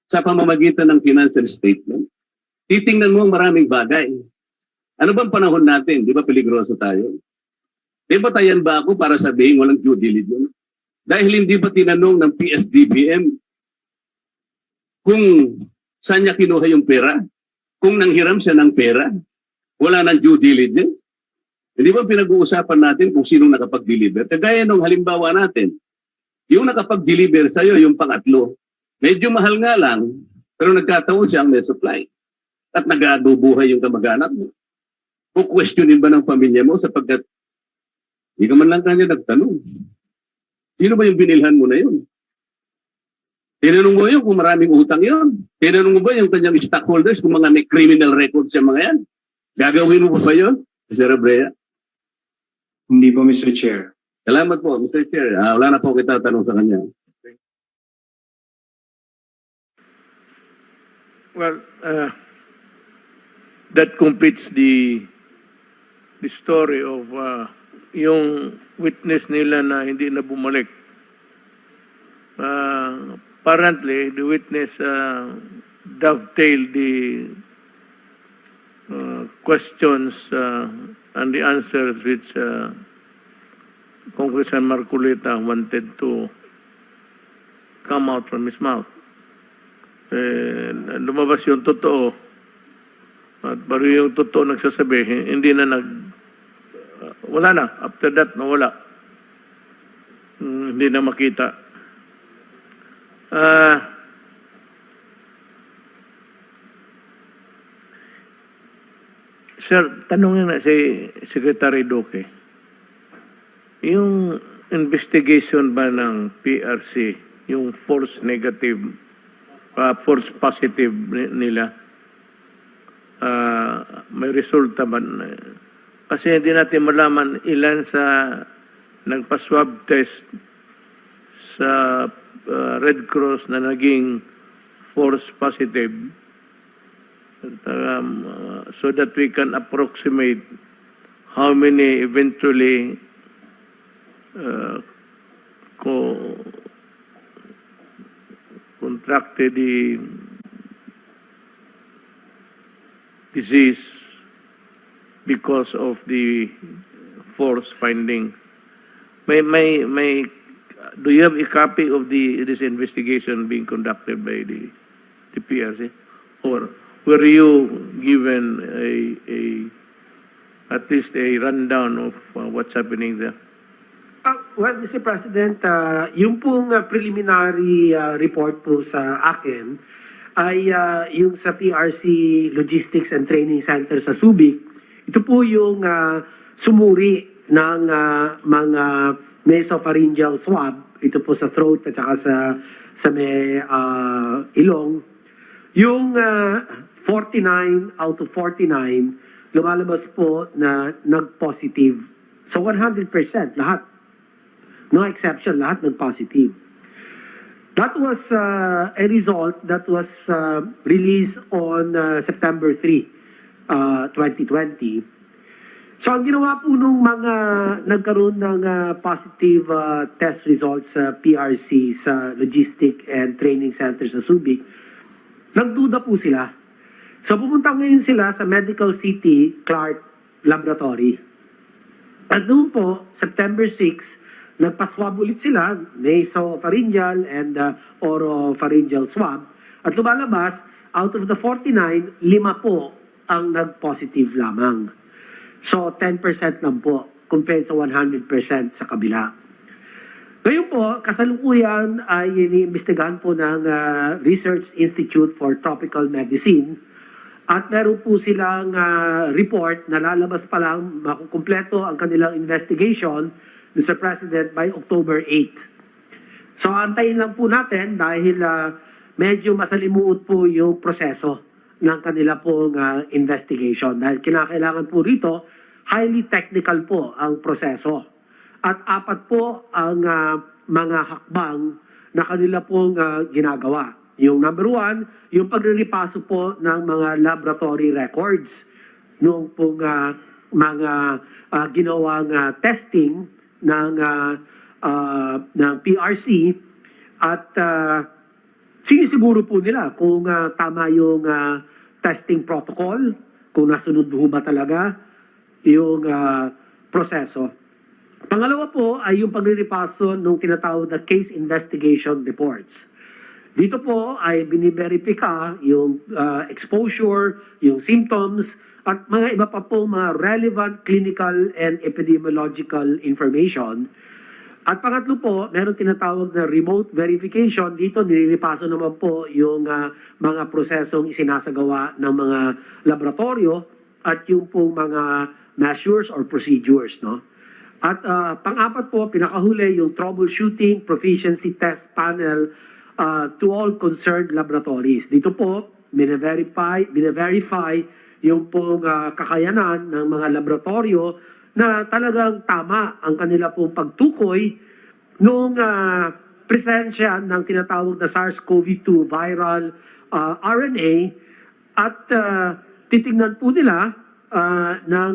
sa pamamagitan ng financial statement. Titingnan mo ang maraming bagay. Ano bang panahon natin? Di ba peligroso tayo? Di ba tayan ba ako para sabihin walang due diligence? Dahil hindi ba tinanong ng PSDBM kung saan niya kinuha yung pera? Kung nanghiram siya ng pera, wala ng due diligence? Hindi ba pinag-uusapan natin kung sino nakapag-deliver? Kagaya nung halimbawa natin, yung nakapag-deliver sa'yo, yung pangatlo, medyo mahal nga lang, pero nagkataon siyang may supply. At nag-aabubuhay yung kamag-anak mo. Questionin ba ng pamilya mo sapagkat hindi ka man lang kanya nagtanong. Sino ba yung binilhan mo na yun? Tinanong mo yun kung maraming utang yun. Tinanong mo ba yung kanyang stockholders kung mga may criminal records yung mga yan? Gagawin mo ba yun, Mr. Abrea? Hindi po, Mr. Chair. Salamat po, Mr. Chair. Wala na po kita tanong sa kanya. Well, that completes the story of yung witness nila na hindi na bumalik. Apparently, the witness dovetailed the questions and the answers which Congressman Marcolita wanted to come out from his mouth. Lumabas yung totoo. At baru yung totoo nagsasabi, hindi na wala na. After that, nawala. Hindi na makita. Sir, tanongin na si Secretary Duque. Yung investigation ba ng PRC, yung false negative, false positive nila, may resulta ba? Kasi hindi natin malaman ilan sa nagpa-swab test sa Red Cross na naging false positive, so that we can approximate how many eventually contracted the disease because of the false finding. Do you have a copy of this investigation being conducted by the PRC, or were you given at least a rundown of what's happening there? Well, Mr. President, yung pong preliminary report po sa akin ay yung sa PRC Logistics and Training Center sa Subic. Ito po yung sumuri ng mga nasopharyngeal swab. Ito po sa throat at saka sa may ilong. Yung 49 out of 49 lumalabas po na nag-positive. So 100% lahat. No exception, lahat nag-positive. That was a result that was released on September 3, 2020. So ang ginawa po nung mga nagkaroon ng positive test results sa PRC sa Logistic and Training Center sa Subic, nagduda po sila. So pumunta ngayon sila sa Medical City Clark Laboratory. At doon po, September 6, nagpa-swab ulit sila, nasopharyngeal and oropharyngeal swab. At lumalabas, out of the 49, 5 po ang nag-positive lamang. So 10% lang po compared sa 100% sa kabila. Ngayon po, kasalukuyan ay iniimbestigahan po ng Research Institute for Tropical Medicine at meron po silang report na lalabas pa lang, makukumpleto ang kanilang investigation, Mr. President, by October 8. So antayin lang po natin dahil medyo masalimuot po yung proseso ng kanila pong investigation. Dahil kinakailangan po rito, highly technical po ang proseso. At 4 po ang mga hakbang na kanila pong ginagawa. Yung number 1, yung pagriripaso po ng mga laboratory records noong pong mga ginawang testing ng PRC At sinisiguro po nila kung tama yung testing protocol, kung nasunod ho ba talaga yung proseso. Pangalawa po ay yung paglilipaso ng tinatawag na case investigation reports. Dito po ay biniverifika yung exposure, yung symptoms, at mga iba pa po mga relevant clinical and epidemiological information. At pangatlo po, meron tinatawag na remote verification. Dito nililipaso naman po yung mga prosesong isinasagawa ng mga laboratorio at yung po mga measures or procedures, no? At pang-apat po, pinakahuli yung troubleshooting proficiency test panel to all concerned laboratories. Dito po, bine-verify yung pong kakayanan ng mga laboratorio na talagang tama ang kanila pong pagtukoy nung presensya ng tinatawag na SARS-CoV-2 viral RNA at titignan po nila ng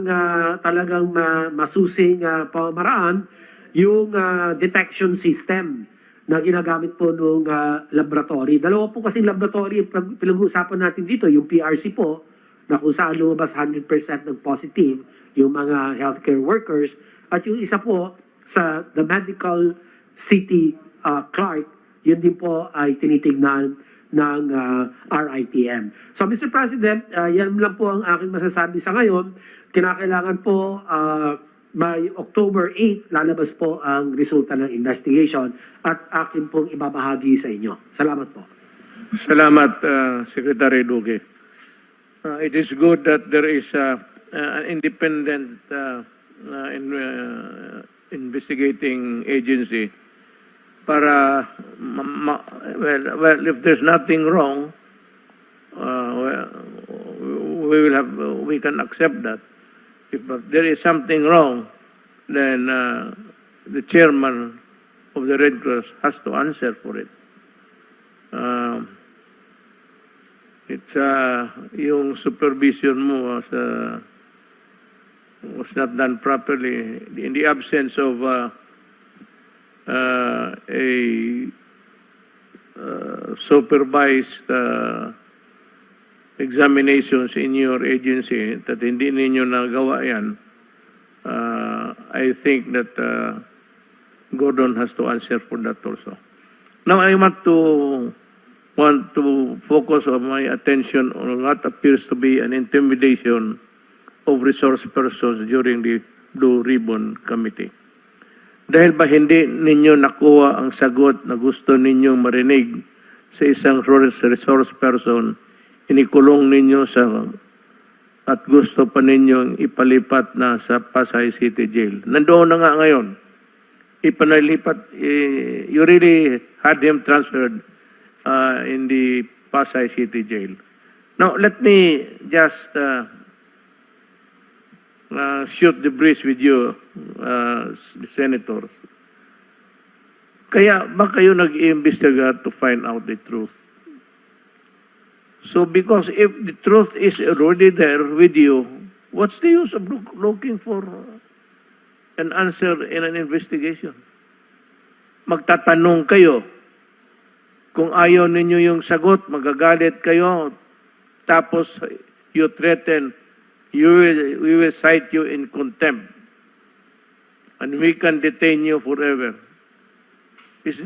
talagang masusing pamamaraan yung detection system na ginagamit po nung laboratory. Dalawa po kasing laboratory pinag-uusapan natin dito, yung PRC po, na kung saan lumabas 100% ng positive yung mga healthcare workers, at yung isa po sa the Medical City Clark, yun din po ay tinitignan ng RITM. So Mr. President, yan lang po ang aking masasabi sa ngayon. Kinakailangan po by October 8, lalabas po ang resulta ng investigation at akin pong ibabahagi sa inyo. Salamat po. Salamat, Secretary Duque. It is good that there is an independent investigating agency para, well, if there's nothing wrong, we can accept that. If there is something wrong, then the chairman of the Red Cross has to answer for it. It's yung supervision mo was not done properly in the absence of a supervised examinations in your agency that hindi ninyo nagawa yan. I think that Gordon has to answer for that also. Now I want to focus on my attention on what appears to be an intimidation of resource persons during the Blue Ribbon Committee. Dahil ba hindi ninyo nakuha ang sagot na gusto ninyong marinig sa isang resource person, inikulong ninyo at gusto pa ninyong ipalipat na sa Pasay City Jail. Nandoon na nga ngayon. Ipanalipat, you really had him transferred in the Pasay City Jail. Now, let me just shoot the breeze with you, senators. Kaya ba kayo nag-iimbestiga to find out the truth? So, because if the truth is already there with you, what's the use of looking for an answer in an investigation? Magtatanong kayo. Kung ayaw ninyo yung sagot, magagalit kayo. Tapos, you threaten, we will cite you in contempt. And we can detain you forever. Is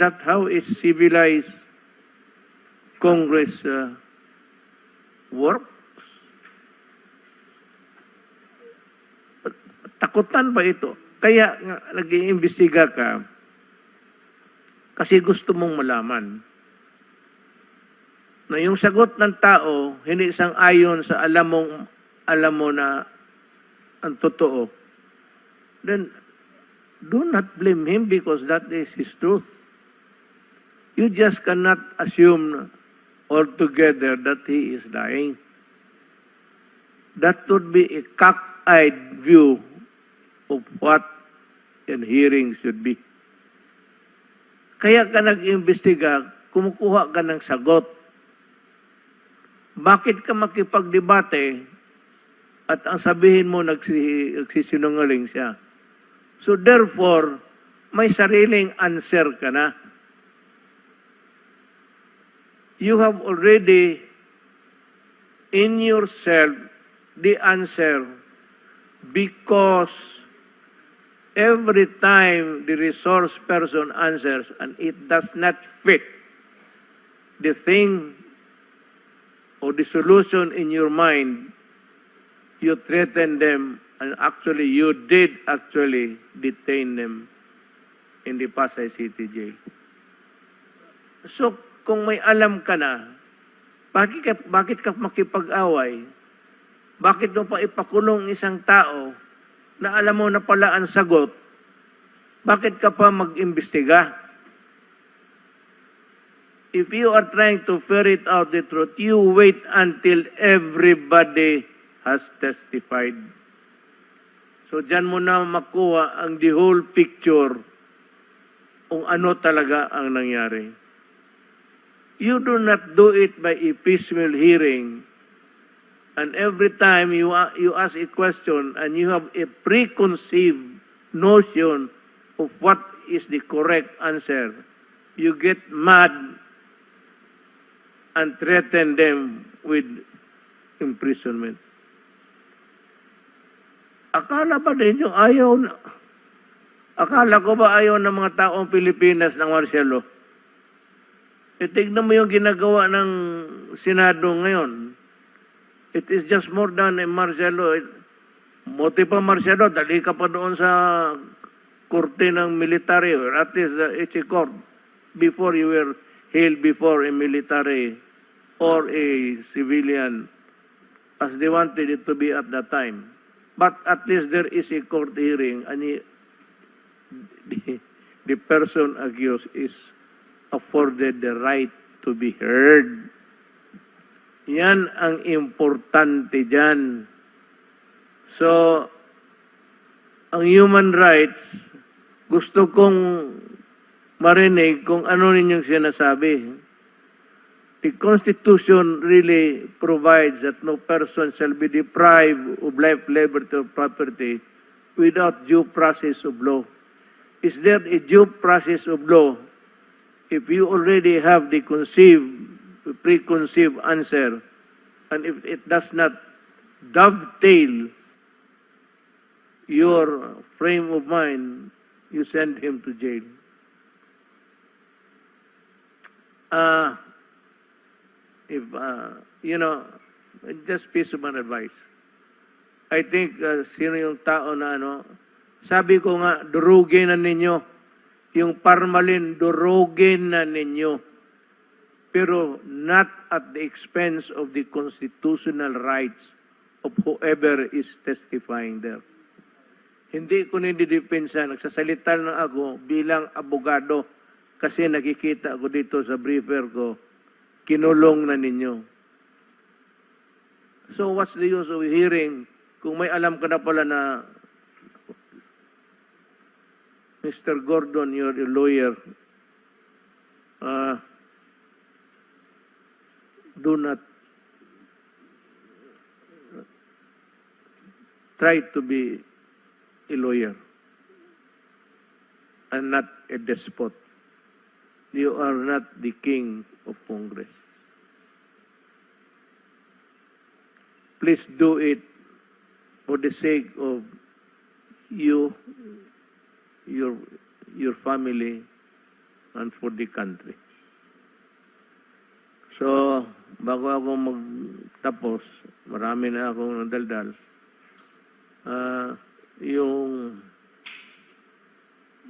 that how a civilized Congress works? Takutan ba ito? Kaya nag-iimbestiga ka kasi gusto mong malaman na yung sagot ng tao hindi sang-ayon sa alam mo na ang totoo. Then do not blame him because that is his truth. You just cannot assume altogether that he is lying. That would be a cockeyed view of what a hearing should be. Kaya ka nag-imbestiga, kumukuha ka ng sagot. Bakit ka makipagdebate at ang sabihin mo nagsisinungaling siya? So therefore, may sariling answer ka na. You have already in yourself the answer because every time the resource person answers and it does not fit the thing or the solution in your mind, you threaten them and actually you did actually detain them in the Pasay City Jail. So, kung may alam ka na, bakit ka makipag-away? Bakit mo pa ipakulong isang tao na alam mo na pala ang sagot? Bakit ka pa mag-imbestiga? If you are trying to ferret out the truth, you wait until everybody has testified. So, dyan mo na makuha ang the whole picture kung ano talaga ang nangyari. You do not do it by a piecemeal hearing. And every time you ask a question and you have a preconceived notion of what is the correct answer, you get mad and threaten them with imprisonment. Akala ba ninyo ayaw na? Akala ko ba ayaw ng mga taong Pilipinas ng martial law? Tignan mo yung ginagawa ng Senado ngayon. It is just more than a martial law. Moti pa martial law, dali ka pa doon sa korte ng military, or at least it's a court, before you were held before a military or a civilian, as they wanted it to be at that time. But at least there is a court hearing, and the person accused is afforded the right to be heard. Yan ang importante dyan. So, ang human rights, gusto kong marinig kung ano ninyong sinasabi. The Constitution really provides that no person shall be deprived of life, liberty, or property without due process of law. Is there a due process of law if you already have the preconceived answer, and if it does not dovetail your frame of mind, you send him to jail? Just piece of advice. I think sino yung tao na sabi ko nga, durugin na ninyo. Yung parmalin, durugin na ninyo. Pero not at the expense of the constitutional rights of whoever is testifying there. Hindi ko ninidepensa, nagsasalita na ako bilang abogado kasi nakikita ko dito sa briefer ko, kinulong na ninyo. So what's the use of hearing kung may alam ka na pala na Mr. Gordon, you're a lawyer. Do not try to be a lawyer and not a despot. You are not the king of Congress. Please do it for the sake of you, your family, and for the country. So, bago ako magtapos, marami na akong nadaldal.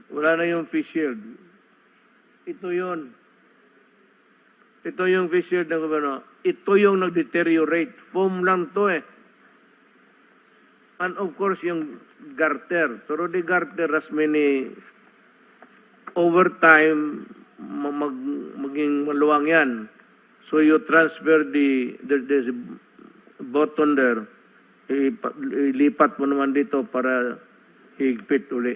Wala na yung face shield. Ito yun. Ito yung face shield ng gobyerno. Ito yung nag-deteriorate. Foam lang to eh. And of course, yung garter. Pero the garter has many, over time, maging maluwang yan. So you transfer there's a button there. Ilipat mo naman dito para higpit uli.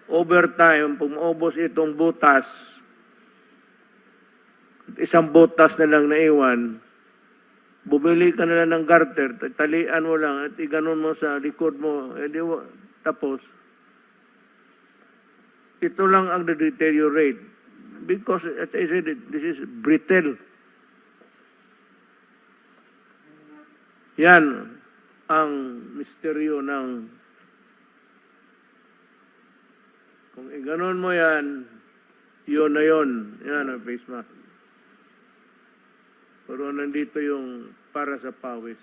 Over time, pag maubos itong butas, isang butas na lang naiwan, bumili ka na lang ng garter, talian mo lang at iganon mo sa likod mo, tapos ito lang ang deteriorate. Because, as I said, this is brittle. Yan ang misteryo ng kung iganon mo yan, yun na yun. Yan ang face mask. Pero nandito yung para sa pawis.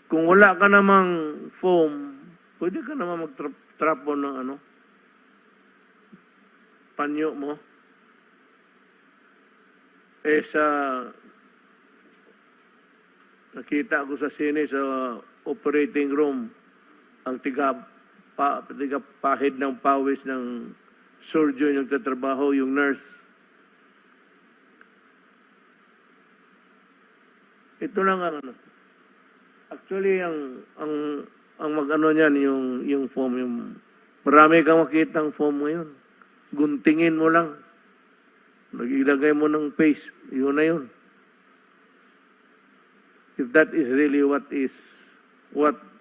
Kung wala ka namang foam, pwede ka naman magtrapo ng panyo mo. Nakita ko sa sine sa operating room, ang pahid ng pawis ng surgeon yung tatrabaho, yung nurse. Ito lang ang actually ang mag-ano niyan yung foam, yung marami kang makitang foam ngayon. Guntingin mo lang. Nag-ilagay mo ng paste, yun na yun. If that is really what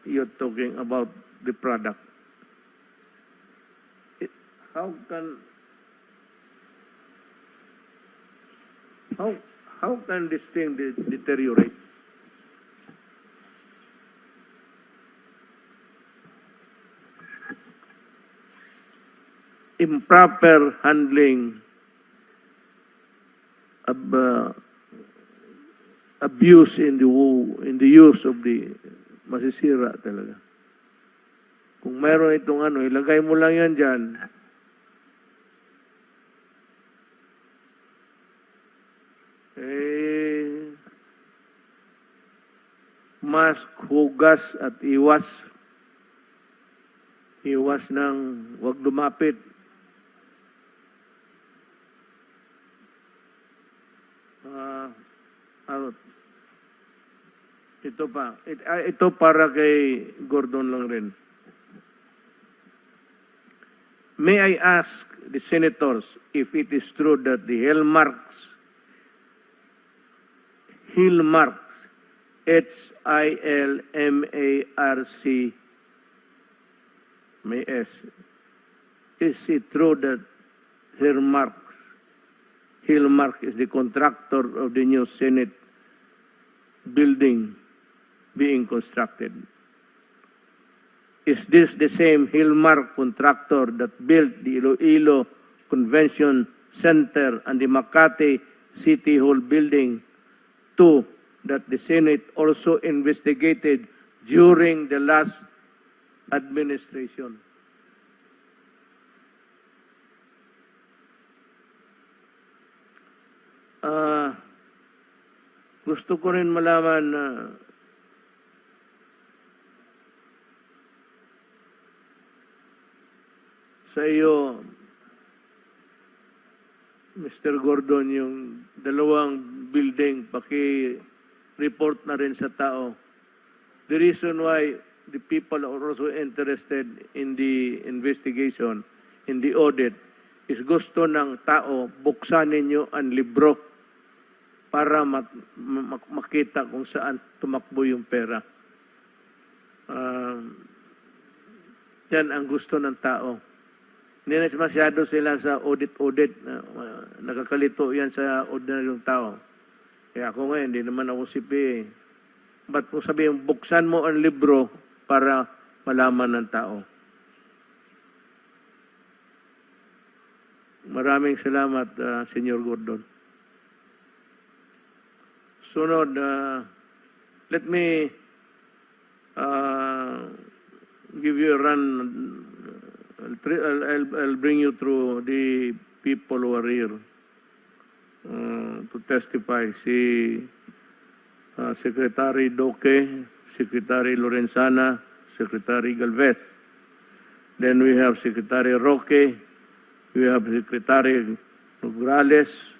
you're talking about the product. How can this thing deteriorate? Improper handling of abuse in the use of the masisira talaga. Kung mayroon itong ilagay mo lang yan dyan. Mask, hugas at iwas. Iwas ng wag lumapit. Ito pa. Ito para kay Gordon lang rin. May I ask the senators if it is true that the hillmarks, Hilmarks, may S, is it true that Hillmark is the contractor of the new Senate building being constructed? Is this the same Hillmark contractor that built the Iloilo Convention Center and the Makati City Hall building, two that the Senate also investigated during the last administration? Gusto ko rin malaman na sa iyo, Mr. Gordon, yung dalawang building, paki-report na rin sa tao. The reason why the people are also interested in the investigation, in the audit, is gusto ng tao, buksan ninyo ang libro para makita kung saan tumakbo yung pera. Yan ang gusto ng tao. Hindi na masyado sila sa audit. Nakakalito yan sa ordinaryong tao. Kaya ako ngayon, hindi naman ako si PA. Ba't kung sabihin, buksan mo ang libro para malaman ng tao. Maraming salamat, Senyor Gordon. Sunod, let me give you a run. I'll bring you through the people who are here to testify. Si Secretary Doque, Secretary Lorenzana, Secretary Galvez. Then we have Secretary Roque, we have Secretary Nograles,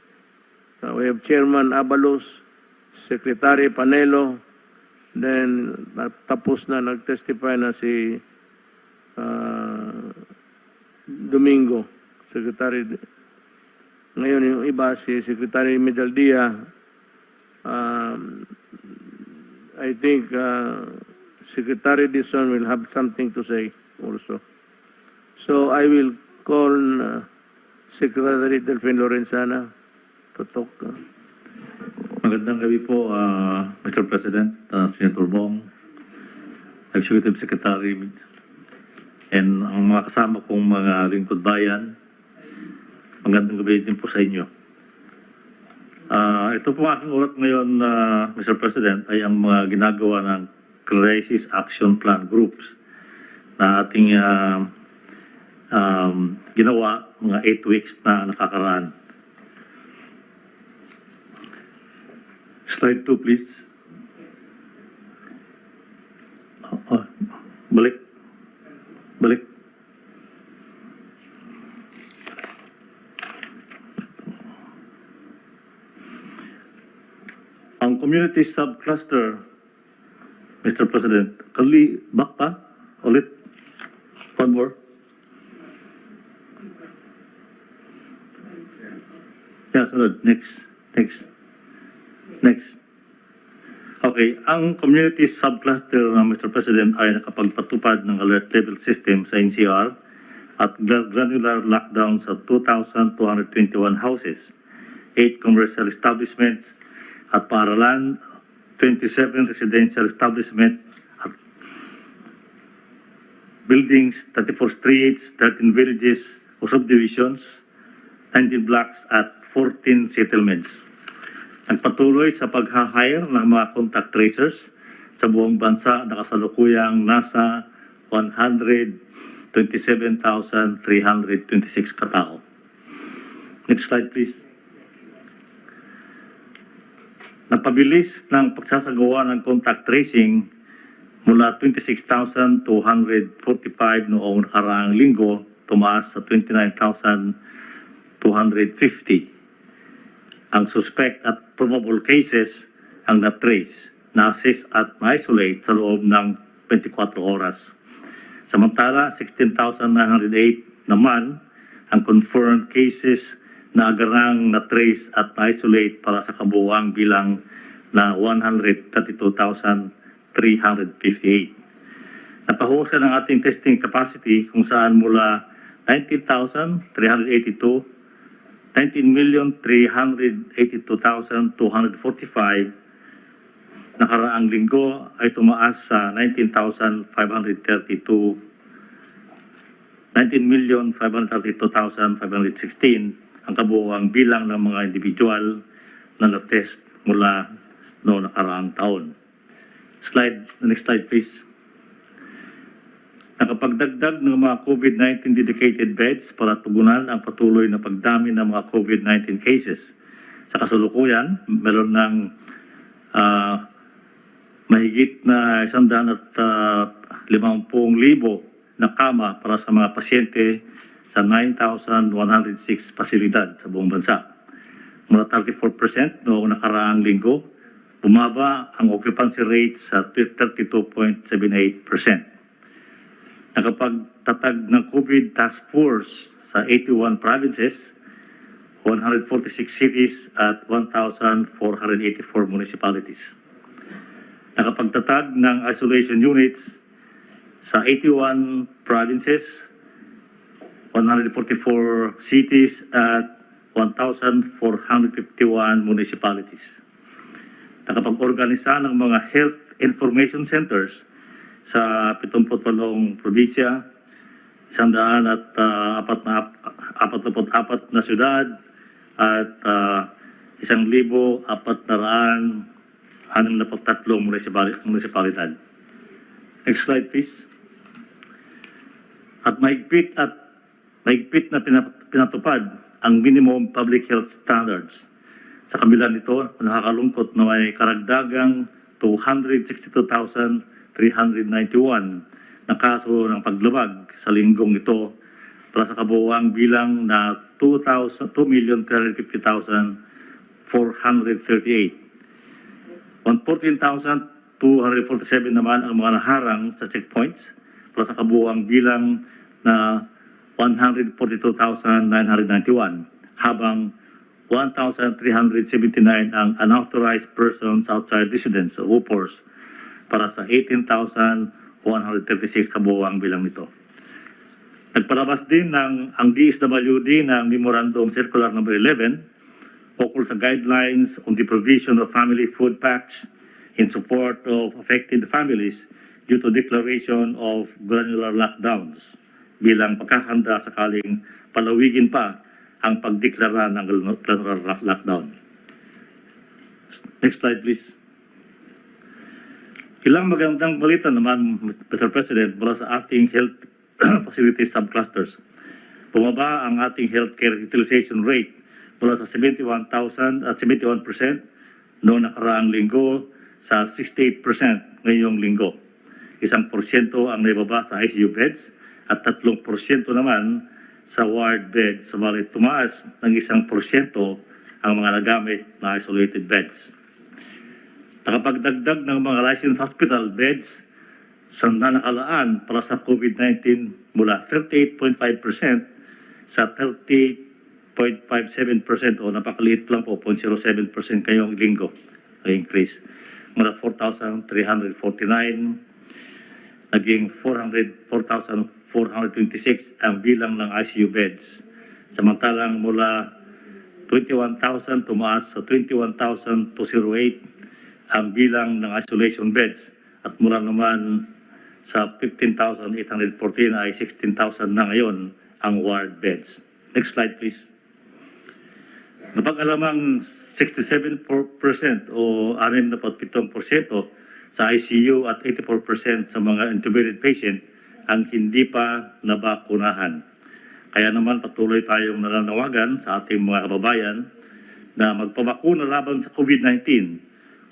we have Chairman Abalos, Secretary Panelo, then tapos na, nag-testify na si Domingo, Secretary. Ngayon yung iba, si Secretary Medaldia, I think Secretary Dison will have something to say also. So I will call Secretary Delfin Lorenzana to talk. Magandang gabi po, Mr. President, Senator Bong, Executive Secretary, and ang mga kasama kong mga lingkod bayan. Magandang gabi din po sa inyo. Ito po aking ulat ngayon, Mr. President, ay ang mga ginagawa ng Crisis Action Plan Groups na ating ginawa mga 8 weeks na nakakaraan. Slide 2, please. Balik. Ang community subcluster, Mr. President, back pa? Ulit? One more? Yeah, sunod. Next. Okay, ang community subcluster, Mr. President, ay nakapagpatupad ng alert level system sa NCR at granular lockdown sa 2,221 houses, 8 commercial establishments at paaralan, 27 residential establishment at buildings, 34 streets, 13 villages o subdivisions, 19 blocks at 14 settlements. Nagpatuloy sa pag-hire ng mga contact tracers sa buong bansa na kasalukuyang nasa 127,326 katao. Next slide, please. Nagpabilis ng pagsasagawa ng contact tracing mula 26,245 noong nakaraang linggo, tumaas sa 29,250. Ang suspect at probable cases ang na-trace, na-assess at na-isolate sa loob ng 24 oras. Samantala, 16,908 naman ang confirmed cases na agarang na-trace at na-isolate para sa kabuuang bilang na 132,358. Napahusan ang ating testing capacity kung saan mula 19,382 19,382,245 nakaraang linggo ay tumaas sa 19,532,516 ang kabuuang bilang ng mga individual na na-test mula noong nakaraang taon. Next slide please. Nakapagdagdag ng mga COVID-19 dedicated beds para tugunan ang patuloy na pagdami ng mga COVID-19 cases. Sa kasalukuyan, meron ng mahigit na 150,000 na kama para sa mga pasyente sa 9,106 pasilidad sa buong bansa. Mula 34% noong nakaraang linggo, bumaba ang occupancy rate sa 32.78%. Nakapagtatag ng COVID Task Force sa 81 provinces, 146 cities at 1,484 municipalities. Nakapagtatag ng isolation units sa 81 provinces, 144 cities at 1,451 municipalities. Nakapag-organisa ng mga health information centers sa 78 probinsya, 144 na syudad at 1,463 munisipalidad. Next slide please. At mahigpit na pinatupad ang minimum public health standards. Sa kabila nito, nakakalungkot na may karagdagang 262,391 na kaso ng paglabag sa linggong ito para sa kabuuang bilang na 2,350,438. 114,247 naman ang mga naharang sa checkpoints para sa kabuuang bilang na 142,991, habang 1,379 ang unauthorized persons outside residence o UPORs para sa 18,136 kabuuang bilang nito. Nagpalabas din ang DSWD ng Memorandum Circular No. 11 ukol sa guidelines on the provision of family food packs in support of affected families due to declaration of granular lockdowns bilang pagkahanda sakaling palawigin pa ang pagdeklara ng granular lockdown. Next slide, please. Ilang magandang balita naman, Mr. President, mula sa ating health facility subclusters. Bumaba ang ating healthcare utilization rate mula sa 71% noong nakaraang linggo sa 68% ngayong linggo. 1% ang naibaba sa ICU beds at 3% naman sa ward beds. Subalit tumaas ng 1% ang mga nagamit na isolated beds. Nakapagdagdag ng mga licensed hospital beds sa nanakaan para sa COVID-19 mula 38.5% sa 38.57% o napakaliit lang po, 0.07% kayong linggo ay increase. Mula 4,349 naging 4,426 ang bilang ng ICU beds. Samantalang mula 21,000 tumaas sa 21,208 ang bilang ng isolation beds at mula naman sa 15,814 ay 16,000 na ngayon ang ward beds. Next slide, please. Napag-alamang 67% o 67% sa ICU at 84% sa mga intubated patient ang hindi pa nabakunahan. Kaya naman patuloy tayong nananawagan sa ating mga kababayan na magpabakuna laban sa COVID-19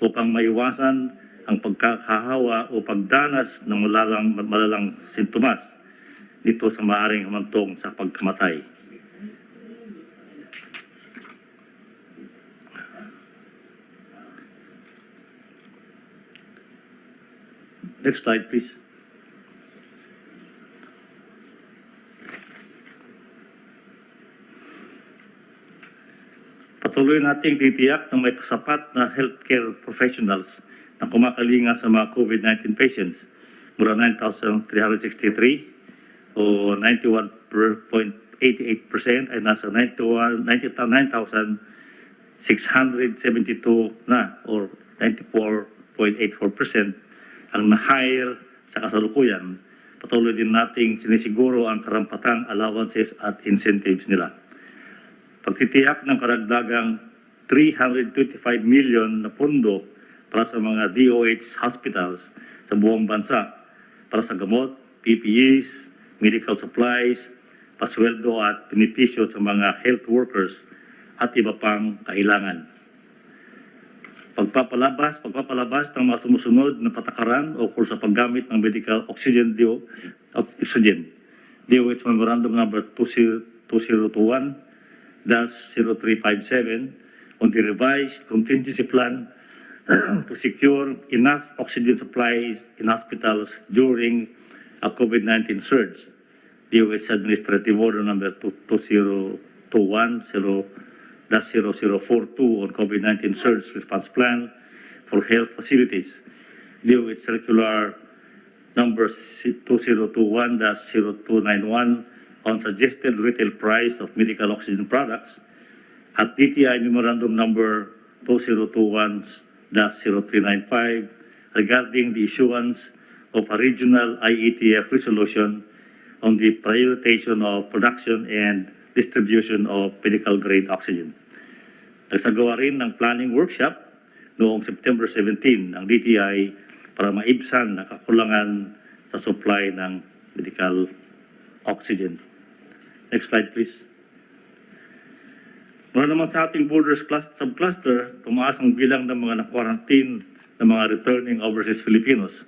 upang maiwasan ang pagkakahawa o pagdanas ng malalang sintomas dito sa maaaring humantong sa pagkamatay. Next slide, please. Patuloy nating titiyak na may kasapat na healthcare professionals na kumakalinga sa mga COVID-19 patients mula 9,363 o 91.88% ay nasa 9,672 na or 94.84% ang na-hire sa kasalukuyan. Patuloy din nating sinisiguro ang karampatang allowances at incentives nila. Pagtitiyak ng karagdagang 325 million na pondo para sa mga DOH hospitals sa buong bansa para sa gamot, PPEs, medical supplies, pasweldo at benepisyo sa mga health workers at iba pang kailangan. Pagpapalabas ng mga sumusunod na patakaran ukol sa paggamit ng medical oxygen DOH Memorandum Number 2021-0357 on the revised contingency plan to secure enough oxygen supplies in hospitals during a COVID-19 surge. DOH Administrative Order Number 2021-0042 on COVID-19 Surge Response Plan for Health Facilities. DOH Circular Number 2021-0291 on suggested retail price of medical oxygen products at DTI Memorandum Number 2021-0395 regarding the issuance of a regional IETF resolution on the prioritization of production and distribution of medical grade oxygen. Nagsagawa rin ng planning workshop noong September 17 ang DTI para maibsan ang kakulangan sa supply ng medical oxygen. Next slide, please. Mula naman sa ating borders subcluster, tumaas ang bilang ng mga na-quarantine ng mga returning overseas Filipinos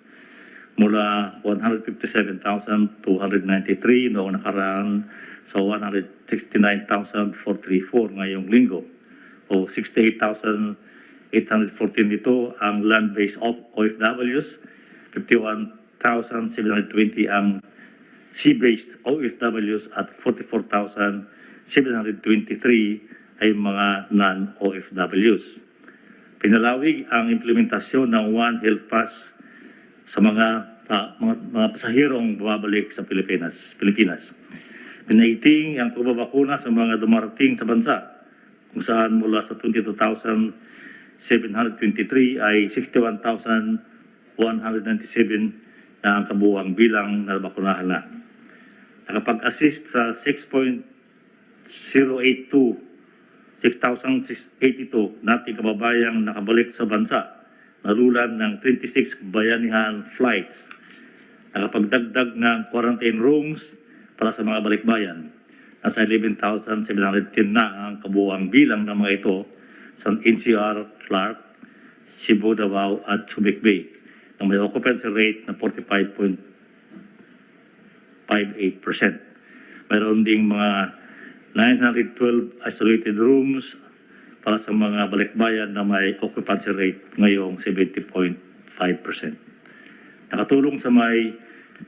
mula 157,293 noong nakaraan sa 169,434 ngayong linggo o 68,814 nito ang land-based OFWs, 51,720 ang sea-based OFWs at 44,723 ay mga non-OFWs. Pinalawig ang implementasyon ng One Health Pass sa mga pasahirong bumabalik sa Pilipinas. Pinaiting ang pagbabakuna sa mga dumarating sa bansa, kung saan mula sa 22,723 ay 61,197 na ang kabuuang bilang na bakunahan na. Nakapag-assist sa 6,82 nating kababayang nakabalik sa bansa, nalulan ng 26 bayanihan flights. Nakapagdagdag ng quarantine rooms para sa mga balikbayan. Nasa 11,710 na ang kabuuang bilang ng mga ito sa NCR, Clark, Cebu, Davao at Subic Bay na may occupancy rate na 45.58%. Mayroon ding mga 912 isolated rooms para sa mga balikbayan na may occupancy rate ngayong 70.5%.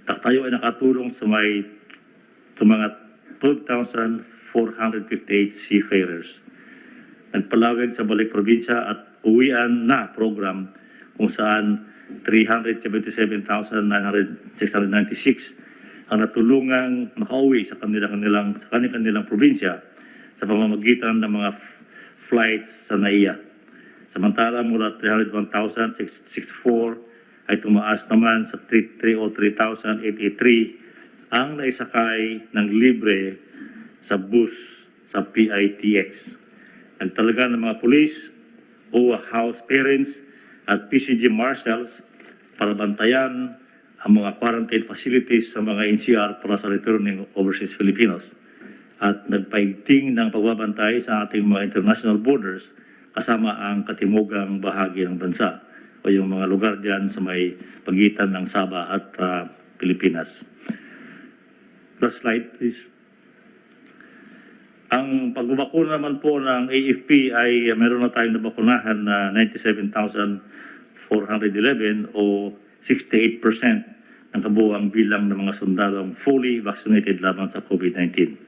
Tayo ay nakatulong sa mga 12,458 seafarers. Nagpalawig sa balik probinsya at uwian na program kung saan 377,696 ang natulungang makauwi sa kanilang probinsya sa pamamagitan ng mga flights sa NAIA. Samantala mula 301,664 ay tumaas naman sa 303,883 ang naisakay ng libre sa bus sa PITX. Nagtalaga ng mga pulis o house parents at PCG marshals para bantayan ang mga quarantine facilities sa mga NCR para sa returning overseas Filipinos at nagpaigting ng pagbabantay sa ating mga international borders kasama ang katimugang bahagi ng bansa o yung mga lugar dyan sa may pagitan ng Sabah at Pilipinas. Last slide, please. Ang pagbabakuna naman po ng AFP ay meron na tayong nabakunahan na 97,411 o 68% ng kabuuang bilang ng mga sundalong fully vaccinated laban sa COVID-19.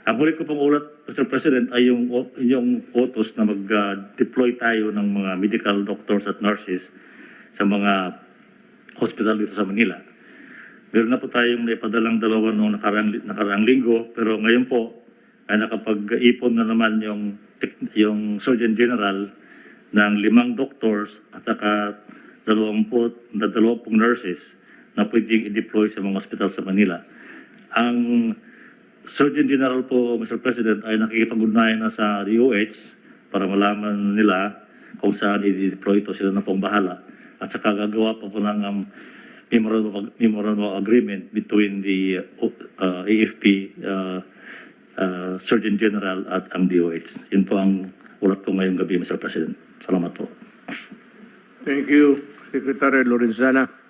Ang huli ko pong ulat, Mr. President, ay yung utos na mag-deploy tayo ng mga medical doctors at nurses sa mga hospital dito sa Manila. Meron na po tayong naipadalang dalawa noong nakaraang linggo, pero ngayon po ay nakapag-ipon na naman yung Surgeon General ng 5 doctors at saka 20 nurses na pwedeng i-deploy sa mga hospital sa Manila. Ang Surgeon General po, Mr. President, ay nakikipag-ugnayan na sa DOH para malaman nila kung saan i-deploy ito, sila na pong bahala. At saka gagawa po ng memorandum of agreement between the AFP Surgeon General at ang DOH. Yun po ang ulat ko ngayong gabi, Mr. President. Salamat po. Thank you, Secretary Lorenzana.